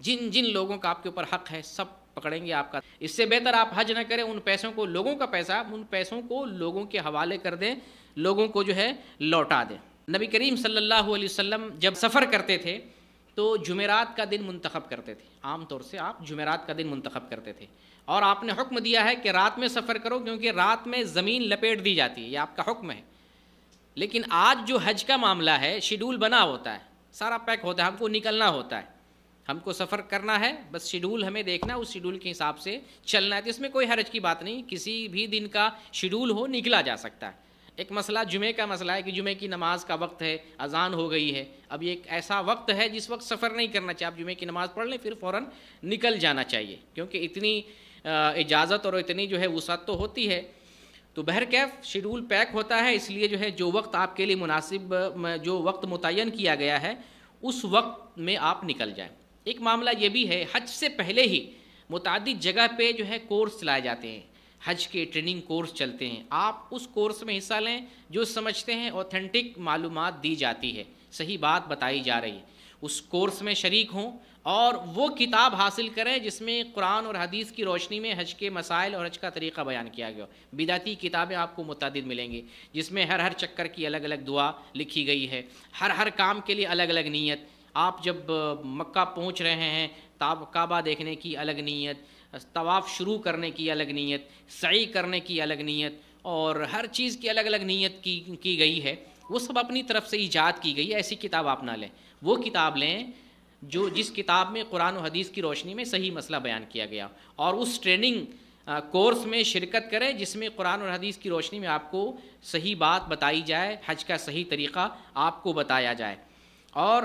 جن لوگوں کا آپ کے اوپر حق ہے سب پکڑیں گے آپ کا۔ اس سے بہتر آپ حج نہ کریں، ان پیسوں کو، لوگوں کا پیسہ، ان پیسوں کو لوگوں کے حوالے کر دیں، لوگوں کو جو ہے لوٹا دیں۔ نبی کریم صلی اللہ علیہ وسلم جب سفر کرتے تھے تو جمعرات کا دن منتخب کرتے تھے، عام طور سے آپ جمعرات کا دن منتخب کرتے تھے، اور آپ نے حکم دیا ہے کہ رات میں سفر کرو، کیونکہ رات میں زمین لپیٹ دی جاتی ہے، یہ آپ کا حکم ہے۔ لیکن آج جو حج کا معاملہ ہے، شیڈول بنا ہوتا ہے، سارا پیک ہوتا ہے، ہم کو نکلنا ہوتا ہے، ہم کو سفر کرنا ہے، بس شیڈول ہمیں دیکھنا، اس شیڈول کے حساب سے چلنا ہے، تو اس میں کوئی حرج کی بات نہیں، کسی بھی دن کا شیڈول ہو نکلا جا سکتا ہے۔ ایک مسئلہ جمعے کا مسئلہ ہے کہ جمعے کی نماز کا وقت ہے، اذان ہو گئی ہے، اب یہ ایک ایسا وقت ہے جس وقت سفر نہیں کرنا چاہیے، آپ جمعے کی نماز پڑھ لیں پھر فوراً نکل جانا چاہیے، کیونکہ اتنی اجازت اور اتنی جو ہے وسعت تو ہوتی ہے، تو بہرکیف شیڈول پیک ہوتا ہے، اس لیے جو ہے جو وقت آپ کے لیے مناسب، جو وقت متعین کیا گیا ہے اس وقت میں آپ نکل جائیں۔ ایک معاملہ یہ بھی ہے، حج سے پہلے ہی متعدد جگہ پہ جو ہے کورس چلائے جاتے ہیں، حج کے ٹریننگ کورس چلتے ہیں، آپ اس کورس میں حصہ لیں، جو سمجھتے ہیں اوتھینٹک معلومات دی جاتی ہے، صحیح بات بتائی جا رہی ہے، اس کورس میں شریک ہوں اور وہ کتاب حاصل کریں جس میں قرآن اور حدیث کی روشنی میں حج کے مسائل اور حج کا طریقہ بیان کیا گیا ہو۔ بدعتی کتابیں آپ کو متعدد ملیں گی جس میں ہر چکر کی الگ الگ دعا لکھی گئی ہے، ہر کام کے لیے الگ الگ نیت، آپ جب مکہ پہنچ رہے ہیں کعبہ دیکھنے کی الگ نیت، طواف شروع کرنے کی الگ نیت، سعی کرنے کی الگ نیت، اور ہر چیز کی الگ الگ نیت کی گئی ہے، وہ سب اپنی طرف سے ایجاد کی گئی ہے۔ ایسی کتاب آپ نہ لیں، وہ کتاب لیں جس کتاب میں قرآن و حدیث کی روشنی میں صحیح مسئلہ بیان کیا گیا، اور اس ٹریننگ کورس میں شرکت کریں جس میں قرآن اور حدیث کی روشنی میں آپ کو صحیح بات بتائی جائے، حج کا صحیح طریقہ آپ کو بتایا جائے، اور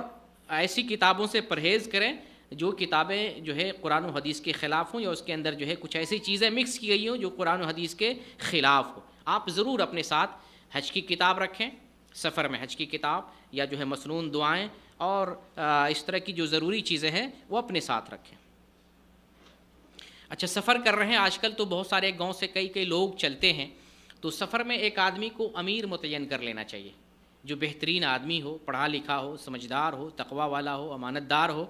ایسی کتابوں سے پرہیز کریں جو کتابیں جو ہے قرآن و حدیث کے خلاف ہوں، یا اس کے اندر جو ہے کچھ ایسی چیزیں مکس کی گئی ہوں جو قرآن و حدیث کے خلاف ہو۔ آپ ضرور اپنے ساتھ حج کی کتاب رکھیں، سفر میں حج کی کتاب یا جو ہے مسنون دعائیں اور اس طرح کی جو ضروری چیزیں ہیں وہ اپنے ساتھ رکھیں۔ اچھا، سفر کر رہے ہیں، آج کل تو بہت سارے گاؤں سے کئی لوگ چلتے ہیں، تو سفر میں ایک آدمی کو امیر متعین کر لینا چاہیے، جو بہترین آدمی ہو، پڑھا لکھا ہو، سمجھدار ہو، تقوی والا ہو، امانت دار ہو۔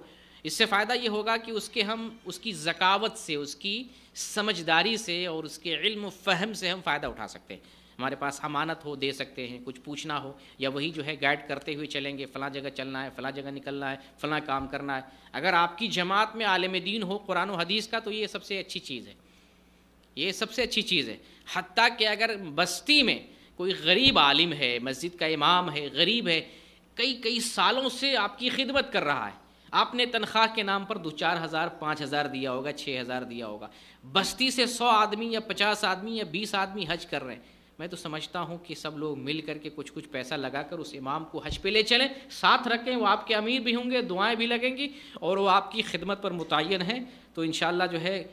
اس سے فائدہ یہ ہوگا کہ ہم اس کی ذکاوت سے، اس کی سمجھداری سے اور اس کے علم و فہم سے ہم فائدہ اٹھا سکتے ہیں۔ ہمارے پاس امانت ہو، دے سکتے ہیں، کچھ پوچھنا ہو، یا وہی جو ہے گائیڈ کرتے ہوئے چلیں گے، فلاں جگہ چلنا ہے، فلاں جگہ نکلنا ہے، فلاں کام کرنا ہے۔ اگر آپ کی جماعت میں عالم دین ہو قرآن و حدیث کا، تو یہ سب سے اچھی چیز ہے، یہ سب سے اچھی چیز ہے۔ حتیٰ کہ اگر بستی میں کوئی غریب عالم ہے، مسجد کا امام ہے، غریب ہے، کئی سالوں سے آپ کی خدمت کر رہا ہے، آپ نے تنخواہ کے نام پر 2-4 ہزار 5 ہزار دیا ہوگا، 6 ہزار دیا ہوگا، بستی سے 100 آدمی یا 50 آدمی یا 20 آدمی حج کر رہے ہیں، میں تو سمجھتا ہوں کہ سب لوگ مل کر کے کچھ پیسہ لگا کر اس امام کو حج پہ لے چلیں، ساتھ رکھیں، وہ آپ کے امیر بھی ہوں گے، دعائیں بھی لگیں گی، اور وہ آپ کی خدمت پر متعین ہیں، تو انشاءاللہ جو ہے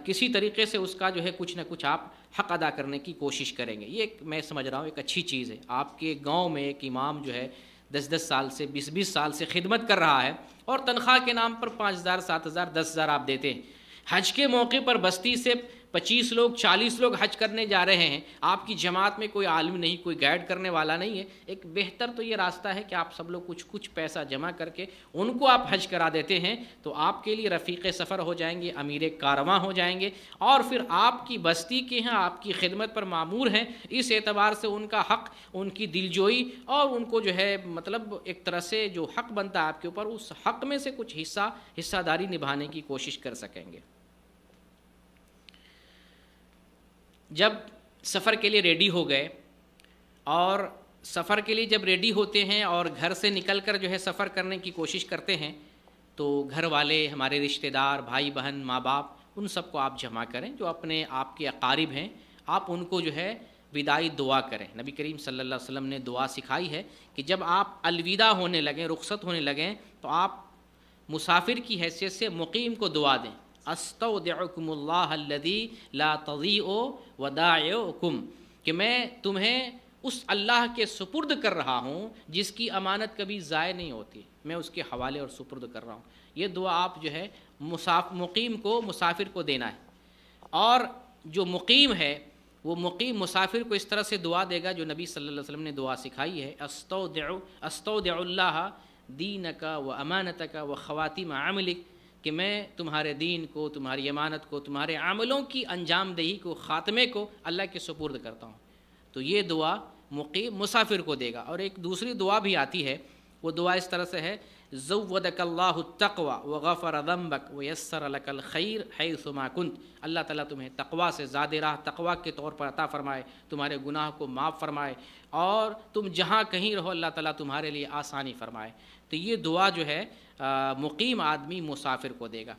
کسی طریقے سے اس کا جو ہے کچھ نہ کچھ آپ حق ادا کرنے کی کوشش کریں گے۔ یہ میں سمجھ رہا ہوں ایک اچھی چیز ہے۔ آپ کے گاؤں میں ایک امام جو ہے 10 سال سے 20 سال سے خدمت کر رہا ہے، اور تنخواہ کے نام پر 5 ہزار 7 ہزار 10 ہزار آپ دیتے ہیں، حج کے موقع پر بستی سے 25 لوگ 40 لوگ حج کرنے جا رہے ہیں، آپ کی جماعت میں کوئی عالم نہیں، کوئی گائیڈ کرنے والا نہیں ہے، ایک بہتر تو یہ راستہ ہے کہ آپ سب لوگ کچھ پیسہ جمع کر کے ان کو آپ حج کرا دیتے ہیں، تو آپ کے لیے رفیق سفر ہو جائیں گے، امیر کارواں ہو جائیں گے، اور پھر آپ کی بستی کے ہیں، آپ کی خدمت پر مامور ہیں، اس اعتبار سے ان کا حق، ان کی دلجوئی، اور ان کو جو ہے مطلب ایک طرح سے جو حق بنتا ہے آپ کے اوپر، اس حق میں سے کچھ حصہ داری نبھانے کی کوشش کر سکیں گے۔ جب سفر کے لیے ریڈی ہو گئے، اور سفر کے لیے جب ریڈی ہوتے ہیں اور گھر سے نکل کر جو ہے سفر کرنے کی کوشش کرتے ہیں، تو گھر والے، ہمارے رشتہ دار، بھائی بہن، ماں باپ، ان سب کو آپ جمع کریں، جو اپنے آپ کے اقارب ہیں، آپ ان کو جو ہے وداعی دعا کریں۔ نبی کریم صلی اللہ علیہ وسلم نے دعا سکھائی ہے کہ جب آپ الوداع ہونے لگیں، رخصت ہونے لگیں، تو آپ مسافر کی حیثیت سے مقیم کو دعا دیں، استودعکم اللہ الذی لا تضیع ودائعکم، کہ میں تمہیں اس اللہ کے سپرد کر رہا ہوں جس کی امانت کبھی ضائع نہیں ہوتی، میں اس کے حوالے اور سپرد کر رہا ہوں۔ یہ دعا آپ جو ہے مقیم کو، مسافر کو دینا ہے، اور جو مقیم ہے وہ مقیم مسافر کو اس طرح سے دعا دے گا جو نبی صلی اللہ علیہ وسلم نے دعا سکھائی ہے، استودع اللہ دینک و امانتک و خواتیم عملک، کہ میں تمہارے دین کو، تمہاری امانت کو، تمہارے عملوں کی انجام دہی کو، خاتمے کو اللہ کے سپرد کرتا ہوں۔ تو یہ دعا مقیم مسافر کو دے گا۔ اور ایک دوسری دعا بھی آتی ہے، وہ دعا اس طرح سے ہے، زودک اللہ التقوی وغفر ذنبک ویسر لک الخیر حیث ما کنت، اللہ تعالیٰ تمہیں تقوی سے زیادہ راہ تقوی کے طور پر عطا فرمائے، تمہارے گناہ کو معاف فرمائے، اور تم جہاں کہیں رہو اللہ تعالیٰ تمہارے لیے آسانی فرمائے۔ تو یہ دعا جو ہے مقیم آدمی مسافر کو دے گا۔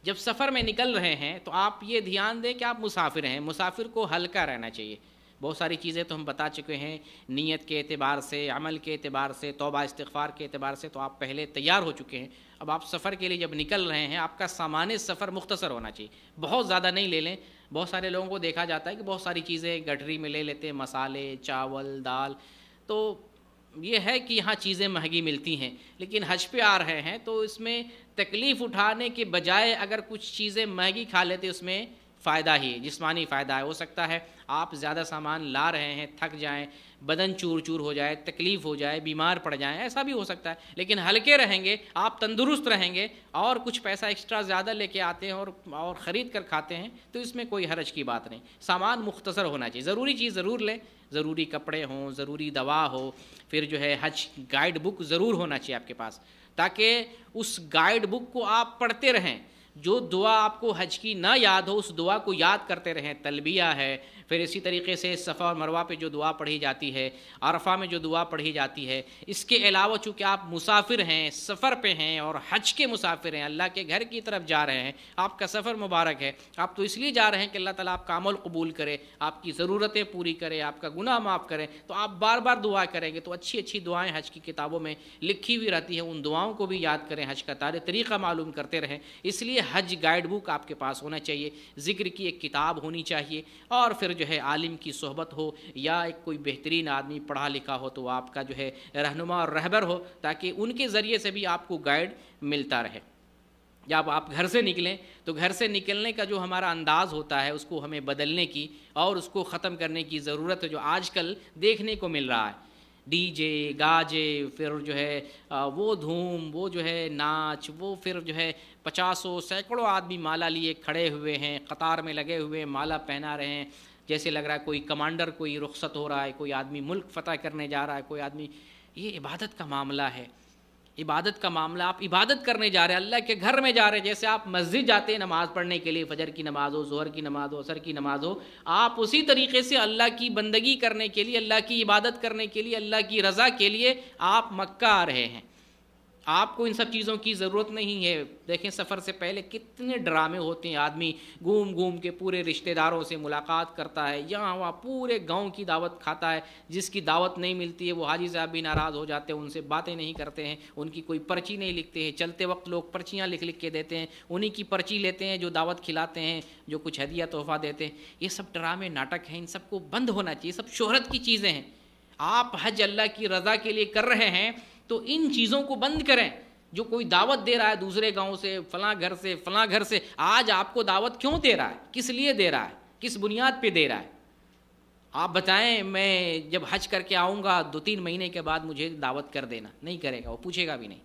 جب سفر میں نکل رہے ہیں تو آپ یہ دھیان دیں کہ آپ مسافر ہیں، مسافر کو ہلکا رہنا چاہیے، بہت ساری چیزیں تو ہم بتا چکے ہیں، نیت کے اعتبار سے، عمل کے اعتبار سے، توبہ استغفار کے اعتبار سے تو آپ پہلے تیار ہو چکے ہیں۔ اب آپ سفر کے لیے جب نکل رہے ہیں، آپ کا سامان سفر مختصر ہونا چاہیے، بہت زیادہ نہیں لے لیں۔ بہت سارے لوگوں کو دیکھا جاتا ہے کہ بہت ساری چیزیں گٹھری میں لے لیتے ہیں، مسالے، چاول، دال، تو یہ ہے کہ یہاں چیزیں مہنگی ملتی ہیں، لیکن حج پہ آ رہے ہیں تو اس میں تکلیف اٹھانے کے بجائے اگر کچھ چیزیں مہنگی کھا لیتے اس میں فائدہ ہی، جسمانی فائدہ ہے۔ ہو سکتا ہے آپ زیادہ سامان لا رہے ہیں، تھک جائیں، بدن چور چور ہو جائے، تکلیف ہو جائے، بیمار پڑ جائیں، ایسا بھی ہو سکتا ہے، لیکن ہلکے رہیں گے، آپ تندرست رہیں گے اور کچھ پیسہ ایکسٹرا زیادہ لے کے آتے ہیں اور خرید کر کھاتے ہیں تو اس میں کوئی حرج کی بات نہیں۔ سامان مختصر ہونا چاہیے، ضروری چیز ضرور لیں، ضروری کپڑے ہوں، ضروری دوا ہو، پھر جو ہے حج گائیڈ بک ضرور ہونا چاہیے آپ کے پاس، تاکہ اس گائیڈ بک کو آپ پڑھتے رہیں۔ جو دعا آپ کو حج کی نہ یاد ہو اس دعا کو یاد کرتے رہیں، تلبیہ ہے، پھر اسی طریقے سے صفا اور مروہ پہ جو دعا پڑھی جاتی ہے، عرفہ میں جو دعا پڑھی جاتی ہے۔ اس کے علاوہ چونکہ آپ مسافر ہیں، سفر پہ ہیں اور حج کے مسافر ہیں، اللہ کے گھر کی طرف جا رہے ہیں، آپ کا سفر مبارک ہے، آپ تو اس لیے جا رہے ہیں کہ اللہ تعالیٰ آپ کا عمل قبول کرے، آپ کی ضرورتیں پوری کرے، آپ کا گناہ معاف کرے، تو آپ بار بار دعا کریں گے تو اچھی اچھی دعائیں حج کی کتابوں میں لکھی ہوئی رہتی ہیں، ان دعاؤں کو بھی یاد کریں، حج کا طریقہ معلوم کرتے رہیں۔ اس لیے حج گائیڈ بک آپ کے پاس ہونا چاہیے، ذکر کی ایک کتاب ہونی چاہیے، اور پھر جو ہے عالم کی صحبت ہو یا ایک کوئی بہترین آدمی پڑھا لکھا ہو تو آپ کا جو ہے رہنما اور رہبر ہو، تاکہ ان کے ذریعے سے بھی آپ کو گائیڈ ملتا رہے۔ جب آپ گھر سے نکلیں تو گھر سے نکلنے کا جو ہمارا انداز ہوتا ہے اس کو ہمیں بدلنے کی اور اس کو ختم کرنے کی ضرورت ہے، جو آج کل دیکھنے کو مل رہا ہے، ڈی جے گاجے، پھر جو ہے وہ دھوم، وہ جو ہے ناچ، وہ پھر جو ہے 50 سینکڑوں آدمی مالا لیے کھڑے ہوئے ہیں، قطار میں لگے ہوئے مالا پہنا رہے ہیں، جیسے لگ رہا ہے کوئی کمانڈر کوئی رخصت ہو رہا ہے، کوئی آدمی ملک فتح کرنے جا رہا ہے، کوئی آدمی۔ یہ عبادت کا معاملہ ہے، عبادت کا معاملہ، آپ عبادت کرنے جا رہے ہیں، اللہ کے گھر میں جا رہے ہیں، جیسے آپ مسجد جاتے ہیں نماز پڑھنے کے لیے، فجر کی نماز ہو، ظہر کی نماز ہو، عصر کی نماز ہو، آپ اسی طریقے سے اللہ کی بندگی کرنے کے لیے، اللہ کی عبادت کرنے کے لیے، اللہ کی رضا کے لیے آپ مکہ آ رہے ہیں۔ آپ کو ان سب چیزوں کی ضرورت نہیں ہے۔ دیکھیں سفر سے پہلے کتنے ڈرامے ہوتے ہیں، آدمی گھوم گھوم کے پورے رشتہ داروں سے ملاقات کرتا ہے، یہاں وہاں پورے گاؤں کی دعوت کھاتا ہے، جس کی دعوت نہیں ملتی ہے وہ حاجی صاحب بھی ناراض ہو جاتے ہیں، ان سے باتیں نہیں کرتے ہیں، ان کی کوئی پرچی نہیں لکھتے ہیں، چلتے وقت لوگ پرچیاں لکھ کے دیتے ہیں، انہی کی پرچی لیتے ہیں جو دعوت کھلاتے ہیں، جو کچھ ہدیہ تحفہ دیتے ہیں۔ یہ سب ڈرامے ناٹک ہیں، ان سب کو بند ہونا چاہیے، سب شہرت کی چیزیں ہیں۔ آپ حج اللہ کی رضا کے لیے کر رہے ہیں تو ان چیزوں کو بند کریں۔ جو کوئی دعوت دے رہا ہے دوسرے گاؤں سے، فلاں گھر سے، فلاں گھر سے، آج آپ کو دعوت کیوں دے رہا ہے؟ کس لیے دے رہا ہے؟ کس بنیاد پہ دے رہا ہے؟ آپ بتائیں، میں جب حج کر کے آؤں گا 2-3 مہینے کے بعد مجھے دعوت کر دینا، نہیں کرے گا، وہ پوچھے گا بھی نہیں۔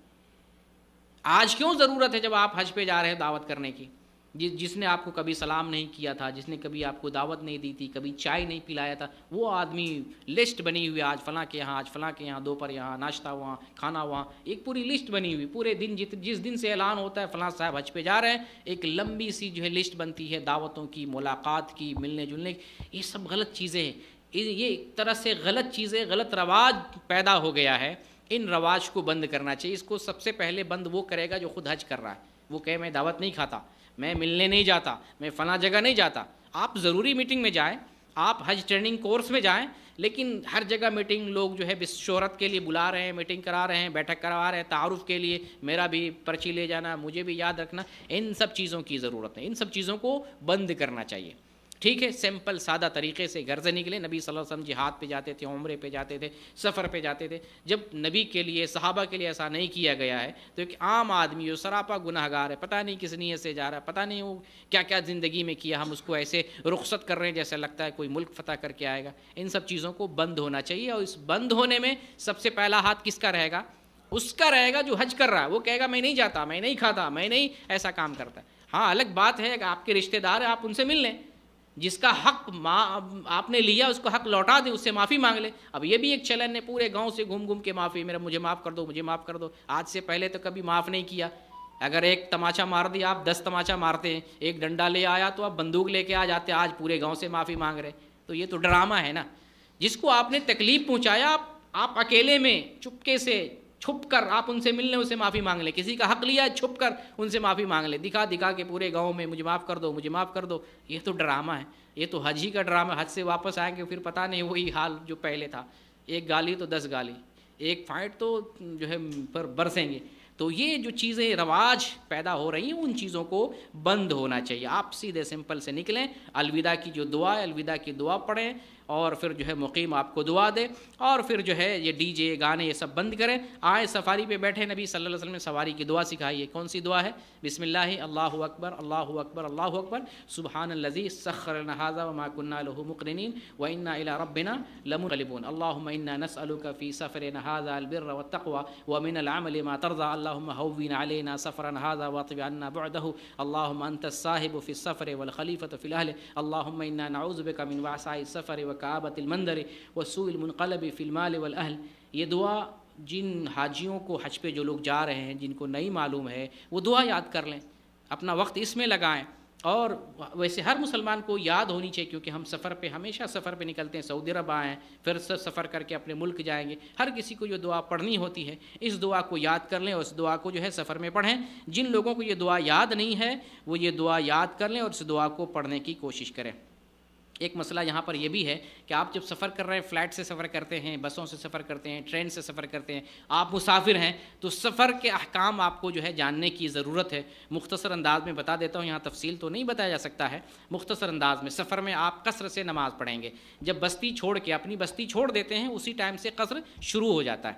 آج کیوں ضرورت ہے جب آپ حج پہ جا رہے ہیں دعوت کرنے کی؟ جس نے آپ کو کبھی سلام نہیں کیا تھا، جس نے کبھی آپ کو دعوت نہیں دی تھی، کبھی چائے نہیں پلایا تھا، وہ آدمی لسٹ بنی ہوئی، آج فلاں کے یہاں، آج فلاں کے یہاں، دوپہر یہاں، ناشتہ وہاں، کھانا وہاں، ایک پوری لسٹ بنی ہوئی، پورے دن جس دن سے اعلان ہوتا ہے فلاں صاحب حج پہ جا رہے ہیں، ایک لمبی سی جو ہے لسٹ بنتی ہے دعوتوں کی، ملاقات کی، ملنے جلنے کی۔ یہ سب غلط چیزیں ہیں، یہ ایک طرح سے غلط چیزیں، غلط رواج پیدا ہو گیا ہے۔ ان رواج کو بند کرنا چاہیے۔ اس کو سب سے پہلے بند وہ کرے گا جو خود حج کر رہا ہے، وہ کہے میں دعوت نہیں کھاتا، میں ملنے نہیں جاتا، میں فلاں جگہ نہیں جاتا۔ آپ ضروری میٹنگ میں جائیں، آپ حج ٹریننگ کورس میں جائیں، لیکن ہر جگہ میٹنگ لوگ جو ہے بس شہرت کے لیے بلا رہے ہیں، میٹنگ کرا رہے ہیں، بیٹھک کروا رہے ہیں، تعارف کے لیے، میرا بھی پرچی لے جانا، مجھے بھی یاد رکھنا، ان سب چیزوں کی ضرورت ہے، ان سب چیزوں کو بند کرنا چاہیے۔ ٹھیک ہے، سمپل سادہ طریقے سے گھر سے نکلے۔ نبی صلی اللہ علیہ وسلم جہاد پہ جاتے تھے، عمرے پہ جاتے تھے، سفر پہ جاتے تھے۔ جب نبی کے لیے، صحابہ کے لیے ایسا نہیں کیا گیا ہے تو ایک عام آدمی جو سراپا گناہ گار ہے، پتہ نہیں کس نیت سے جا رہا ہے، پتہ نہیں وہ کیا کیا زندگی میں کیا، ہم اس کو ایسے رخصت کر رہے ہیں جیسے لگتا ہے کوئی ملک فتح کر کے آئے گا۔ ان سب چیزوں کو بند ہونا چاہیے، اور اس بند ہونے میں سب سے پہلا ہاتھ کس کا رہے گا؟ اس کا رہے گا جو حج کر رہا ہے۔ وہ کہے گا میں نہیں جاتا، میں نہیں کھاتا، میں نہیں ایسا کام کرتا۔ ہاں الگ بات ہے کہ آپ کے رشتہ دار ہیں، آپ ان سے مل لیں، جس کا حق آپ نے لیا اس کو حق لوٹا دیں، اس سے معافی مانگ لیں۔ اب یہ بھی ایک چلن ہے، پورے گاؤں سے گھوم گھوم کے معافی، مجھے معاف کر دو، مجھے معاف کر دو۔ آج سے پہلے تو کبھی معاف نہیں کیا۔ اگر ایک تماچا مار دیا، آپ 10 تماچا مارتے ہیں، ایک ڈنڈا لے آیا تو آپ بندوق لے کے آ جاتے، آج پورے گاؤں سے معافی مانگ رہے۔ تو یہ تو ڈرامہ ہے نا۔ جس کو آپ نے تکلیف پہنچایا، آپ اکیلے میں چپکے سے چھپ کر آپ ان سے مل لیں، اسے معافی مانگ لیں، کسی کا حق لیا ہے چھپ کر ان سے معافی مانگ لیں، دکھا دکھا کے پورے گاؤں میں مجھے معاف کر دو، مجھے معاف کر دو. یہ تو ڈرامہ ہے، یہ تو حج ہی کا ڈرامہ. حج سے واپس آئیں گے پھر پتہ نہیں وہی حال جو پہلے تھا، ایک گالی تو 10 گالی، ایک فائٹ تو جو ہے پر برسیں گے. تو یہ جو چیزیں رواج پیدا ہو رہی ہیں ان چیزوں کو بند ہونا چاہیے. آپ سیدھے سمپل سے نکلیں، الوداع کی جو دعا ہے الوداع کی دعا پڑھیں، اور پھر جو ہے مقیم آپ کو دعا دے، اور پھر جو ہے یہ ڈی جے گانے یہ سب بند کریں. آئے سفاری پہ بیٹھے، نبی صلی اللہ علیہ وسلم نے سواری کی دعا سکھائی ہے. کون سی دعا ہے؟ بسم اللہ اللہ اکبر اللہ اکبر اللہ اکبر سبحان الذی سخر لنا ھذا وما كنا له مقرنین وانا الى ربنا لمنقلبون. اللهم انا نسألك في سفرنا هذا البر والتقوى ومن العمل ما ترضى. اللهم هون علينا سفرنا هذا واطب عنا بعده. اللهم انت الصاحب في السفر والخليفة في الاهل. اللهم انا نعوذ بك من وعثاء السفر وكآبة المنظر وسوء المنقلب في المال والاهل. یہ دعا جن حاجیوں کو حج پہ جو لوگ جا رہے ہیں جن کو نہیں معلوم ہے وہ دعا یاد کر لیں، اپنا وقت اس میں لگائیں. اور ویسے ہر مسلمان کو یاد ہونی چاہیے، کیونکہ ہم سفر پہ ہمیشہ سفر پہ نکلتے ہیں. سعودی عرب آئیں پھر سفر کر کے اپنے ملک جائیں گے، ہر کسی کو یہ دعا پڑھنی ہوتی ہے. اس دعا کو یاد کر لیں اور اس دعا کو جو ہے سفر میں پڑھیں. جن لوگوں کو یہ دعا یاد نہیں ہے وہ یہ دعا یاد کر لیں اور اس دعا کو پڑھنے کی کوشش کریں. ایک مسئلہ یہاں پر یہ بھی ہے کہ آپ جب سفر کر رہے ہیں، فلائٹ سے سفر کرتے ہیں، بسوں سے سفر کرتے ہیں، ٹرین سے سفر کرتے ہیں، آپ مسافر ہیں، تو سفر کے احکام آپ کو جو ہے جاننے کی ضرورت ہے. مختصر انداز میں بتا دیتا ہوں، یہاں تفصیل تو نہیں بتایا جا سکتا ہے. مختصر انداز میں سفر میں آپ قصر سے نماز پڑھیں گے. جب بستی چھوڑ کے اپنی بستی چھوڑ دیتے ہیں اسی ٹائم سے قصر شروع ہو جاتا ہے.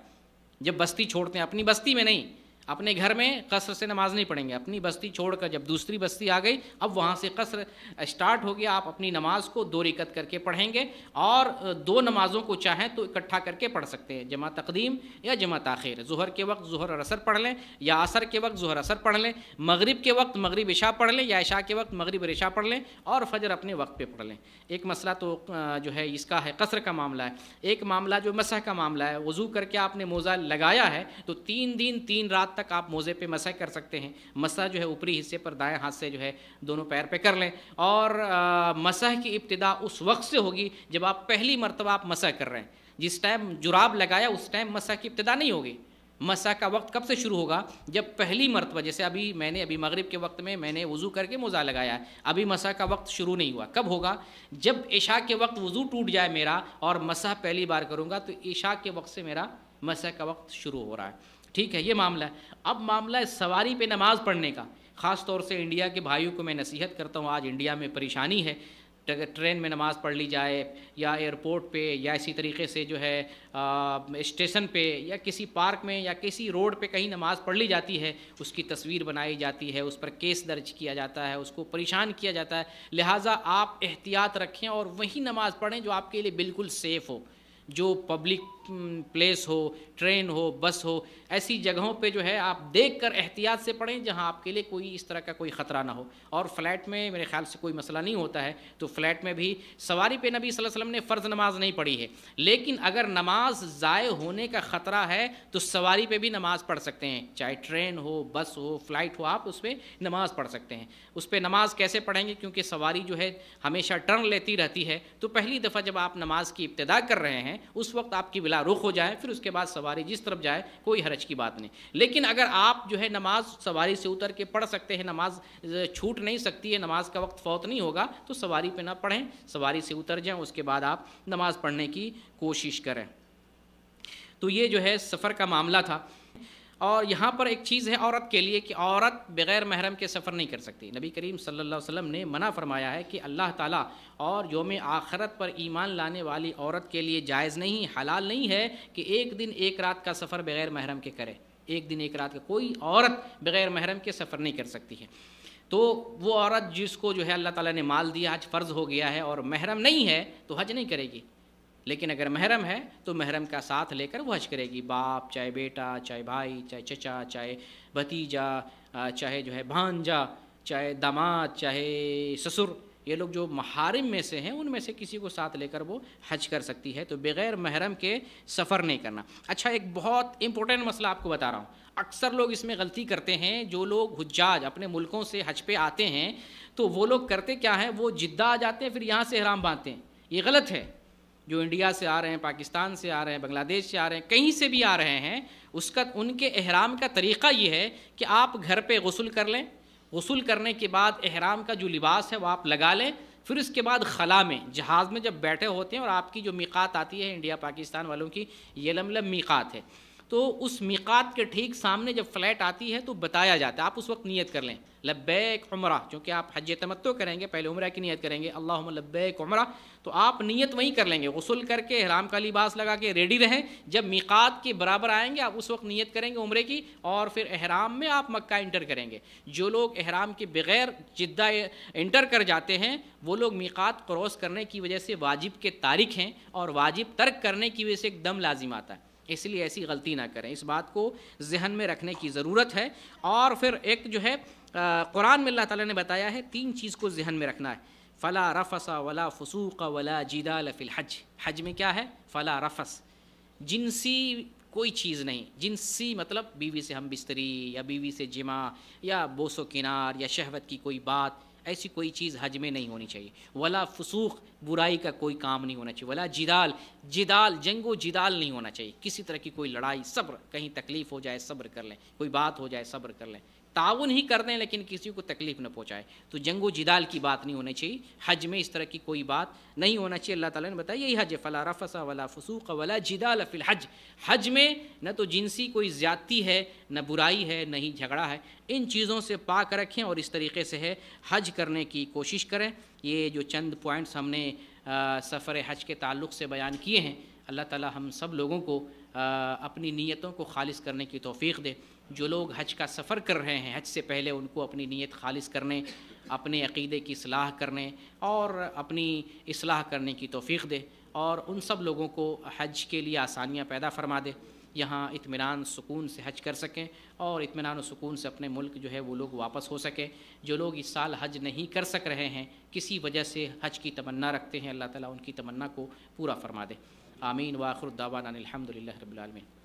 جب بستی چھوڑتے ہیں، اپنی بستی میں نہیں، اپنے گھر میں قصر سے نماز نہیں پڑھیں گے. اپنی بستی چھوڑ کر جب دوسری بستی آ گئی اب وہاں سے قصر اسٹارٹ ہو گیا. آپ اپنی نماز کو 2 رکعت کر کے پڑھیں گے، اور 2 نمازوں کو چاہیں تو اکٹھا کر کے پڑھ سکتے ہیں، جمع تقدیم یا جمع تاخیر. ظہر کے وقت ظہر اور عصر پڑھ لیں، یا عصر کے وقت ظہر عصر پڑھ لیں. مغرب کے وقت مغرب عشاء پڑھ لیں، یا عشاء کے وقت مغرب اور عشاء پڑھ لیں، اور فجر اپنے وقت پہ پڑھ لیں. ایک مسئلہ تو جو ہے اس کا ہے قصر کا معاملہ ہے. ایک معاملہ جو مسح کا معاملہ ہے، وضو کر کے آپ نے موزہ لگایا ہے تو 3 دن 3 رات تک آپ موزے پہ مسح کر سکتے ہیں. مسح جو ہے اوپری حصے پر دائیں ہاتھ سے جو ہے دونوں پیر پہ کر لیں. اور مسح کی ابتدا اس وقت سے ہوگی جب آپ پہلی مرتبہ آپ مسح کر رہے ہیں. جس ٹائم جراب لگایا اس ٹائم مسح کی ابتدا نہیں ہوگی. مسح کا وقت کب سے شروع ہوگا؟ جب پہلی مرتبہ، جیسے ابھی مغرب کے وقت میں نے وضو کر کے موزہ لگایا ہے، ابھی مسح کا وقت شروع نہیں ہوا. کب ہوگا؟ جب عشاء کے وقت وضو ٹوٹ جائے میرا اور مسح پہلی بار کروں گا تو عشاء کے وقت سے میرا مسح کا وقت شروع ہو رہا ہے. ٹھیک ہے، یہ معاملہ ہے. اب معاملہ ہے سواری پہ نماز پڑھنے کا. خاص طور سے انڈیا کے بھائیوں کو میں نصیحت کرتا ہوں، آج انڈیا میں پریشانی ہے. ٹرین میں نماز پڑھ لی جائے، یا ایئرپورٹ پہ، یا اسی طریقے سے جو ہے اسٹیشن پہ، یا کسی پارک میں، یا کسی روڈ پہ کہیں نماز پڑھ لی جاتی ہے، اس کی تصویر بنائی جاتی ہے، اس پر کیس درج کیا جاتا ہے، اس کو پریشان کیا جاتا ہے. لہٰذا آپ احتیاط رکھیں اور وہی نماز پڑھیں جو آپ کے لیے بالکل سیف ہو، جو پبلک پلیس ہو، ٹرین ہو، بس ہو، ایسی جگہوں پہ جو ہے آپ دیکھ کر احتیاط سے پڑھیں جہاں آپ کے لیے کوئی اس طرح کا کوئی خطرہ نہ ہو. اور فلائٹ میں میرے خیال سے کوئی مسئلہ نہیں ہوتا ہے، تو فلائٹ میں بھی سواری پہ نبی صلی اللہ علیہ وسلم نے فرض نماز نہیں پڑھی ہے. لیکن اگر نماز ضائع ہونے کا خطرہ ہے تو سواری پہ بھی نماز پڑھ سکتے ہیں، چاہے ٹرین ہو، بس ہو، فلائٹ ہو، آپ اس پہ نماز پڑھ سکتے ہیں. اس پہ نماز کیسے پڑھیں گے؟ کیونکہ سواری جو ہے ہمیشہ ٹرن لیتی رہتی ہے، تو پہلی دفعہ جب آپ نماز کی ابتدا کر رہے ہیں اس وقت آپ کی بلا رخ ہو جائے، پھر اس کے بعد سواری جس طرف جائے کوئی حرج کی بات نہیں. لیکن اگر آپ جو ہے نماز سواری سے اتر کے پڑھ سکتے ہیں، نماز چھوٹ نہیں سکتی ہے، نماز کا وقت فوت نہیں ہوگا، تو سواری پہ نہ پڑھیں، سواری سے اتر جائیں، اس کے بعد آپ نماز پڑھنے کی کوشش کریں. تو یہ جو ہے سفر کا معاملہ تھا. اور یہاں پر ایک چیز ہے عورت کے لیے کہ عورت بغیر محرم کے سفر نہیں کر سکتی. نبی کریم صلی اللہ علیہ وسلم نے منع فرمایا ہے کہ اللہ تعالیٰ اور یوم آخرت پر ایمان لانے والی عورت کے لیے جائز نہیں، حلال نہیں ہے کہ 1 دن 1 رات کا سفر بغیر محرم کے کرے. 1 دن 1 رات کا کوئی عورت بغیر محرم کے سفر نہیں کر سکتی ہے. تو وہ عورت جس کو جو ہے اللہ تعالیٰ نے مال دیا، حج فرض ہو گیا ہے، اور محرم نہیں ہے تو حج نہیں کرے گی. لیکن اگر محرم ہے تو محرم کا ساتھ لے کر وہ حج کرے گی. باپ، چاہے بیٹا، چاہے بھائی، چاہے چچا، چاہے بھتیجا، چاہے جو ہے بھانجا، چاہے داماد، چاہے سسر، یہ لوگ جو محارم میں سے ہیں ان میں سے کسی کو ساتھ لے کر وہ حج کر سکتی ہے. تو بغیر محرم کے سفر نہیں کرنا. اچھا، ایک بہت امپورٹنٹ مسئلہ آپ کو بتا رہا ہوں. اکثر لوگ اس میں غلطی کرتے ہیں. جو لوگ حجاج اپنے ملکوں سے حج پہ آتے ہیں تو وہ لوگ کرتے کیا ہیں، وہ جدہ آ جاتے ہیں، پھر یہاں سے احرام باندھتے ہیں. یہ غلط ہے. جو انڈیا سے آ رہے ہیں، پاکستان سے آ رہے ہیں، بنگلہ دیش سے آ رہے ہیں، کہیں سے بھی آ رہے ہیں، ان کے احرام کا طریقہ یہ ہے کہ آپ گھر پہ غسل کر لیں، غسل کرنے کے بعد احرام کا جو لباس ہے وہ آپ لگا لیں، پھر اس کے بعد خلا میں جہاز میں جب بیٹھے ہوتے ہیں اور آپ کی جو میقات آتی ہے انڈیا پاکستان والوں کی یلملم میقات ہے، تو اس میقات کے ٹھیک سامنے جب فلائٹ آتی ہے تو بتایا جاتا ہے، آپ اس وقت نیت کر لیں لبیک عمرہ، چونکہ آپ حج تمتع کریں گے، پہلے عمرہ کی نیت کریں گے، اللہم لبیک عمرہ، تو آپ نیت وہیں کر لیں گے، غسل کر کے احرام کا لباس لگا کے ریڈی رہیں، جب میقات کے برابر آئیں گے آپ اس وقت نیت کریں گے عمرے کی، اور پھر احرام میں آپ مکہ انٹر کریں گے۔ جو لوگ احرام کے بغیر جدہ انٹر کر جاتے ہیں وہ لوگ میقات کراس کرنے کی وجہ سے واجب کے تارک ہیں، اور واجب ترک کرنے کی وجہ سے ایک دم لازم آتا ہے، اس لیے ایسی غلطی نہ کریں، اس بات کو ذہن میں رکھنے کی ضرورت ہے۔ اور پھر ایک جو ہے قرآن میں اللہ تعالیٰ نے بتایا ہے 3 چیز کو ذہن میں رکھنا ہے، فلا رفث ولا فسوق ولا جدال فی الحج، حج میں کیا ہے؟ فلا رفث، جنسی کوئی چیز نہیں، جنسی مطلب بیوی سے ہم بستری یا بیوی سے جمع یا بوس و کنار یا شہوت کی کوئی بات، ایسی کوئی چیز حج میں نہیں ہونی چاہیے، ولا فسوق، برائی کا کوئی کام نہیں ہونا چاہیے، ولا جدال، جدال جنگ و جدال نہیں ہونا چاہیے، کسی طرح کی کوئی لڑائی، صبر، کہیں تکلیف ہو جائے صبر کر لیں، کوئی بات ہو جائے صبر کر لیں، تعاون ہی کر دیں لیکن کسی کو تکلیف نہ پہنچائے، تو جنگ و جدال کی بات نہیں ہونی چاہیے، حج میں اس طرح کی کوئی بات نہیں ہونا چاہیے، اللہ تعالیٰ نے بتایا یہی حج ہے، فلا رفث ولا فسوق ولا جدال فی الحج، حج میں نہ تو جنسی کوئی زیادتی ہے، نہ برائی ہے، نہ ہی جھگڑا ہے، ان چیزوں سے پاک رکھیں اور اس طریقے سے ہے حج کرنے کی کوشش کریں۔ یہ جو چند پوائنٹس ہم نے سفر حج کے تعلق سے بیان کیے ہیں، اللہ تعالیٰ ہم سب لوگوں کو اپنی نیتوں کو خالص کرنے کی توفیق دے۔ جو لوگ حج کا سفر کر رہے ہیں حج سے پہلے ان کو اپنی نیت خالص کرنے، اپنے عقیدے کی اصلاح کرنے اور اپنی اصلاح کرنے کی توفیق دے، اور ان سب لوگوں کو حج کے لیے آسانیاں پیدا فرما دے، یہاں اطمینان سکون سے حج کر سکیں اور اطمینان و سکون سے اپنے ملک جو ہے وہ لوگ واپس ہو سکیں۔ جو لوگ اس سال حج نہیں کر سک رہے ہیں، کسی وجہ سے حج کی تمنا رکھتے ہیں، اللہ تعالیٰ ان کی تمنا کو پورا فرما دے۔ آمین، وآخر دعوانا الحمدللہ رب العالمین۔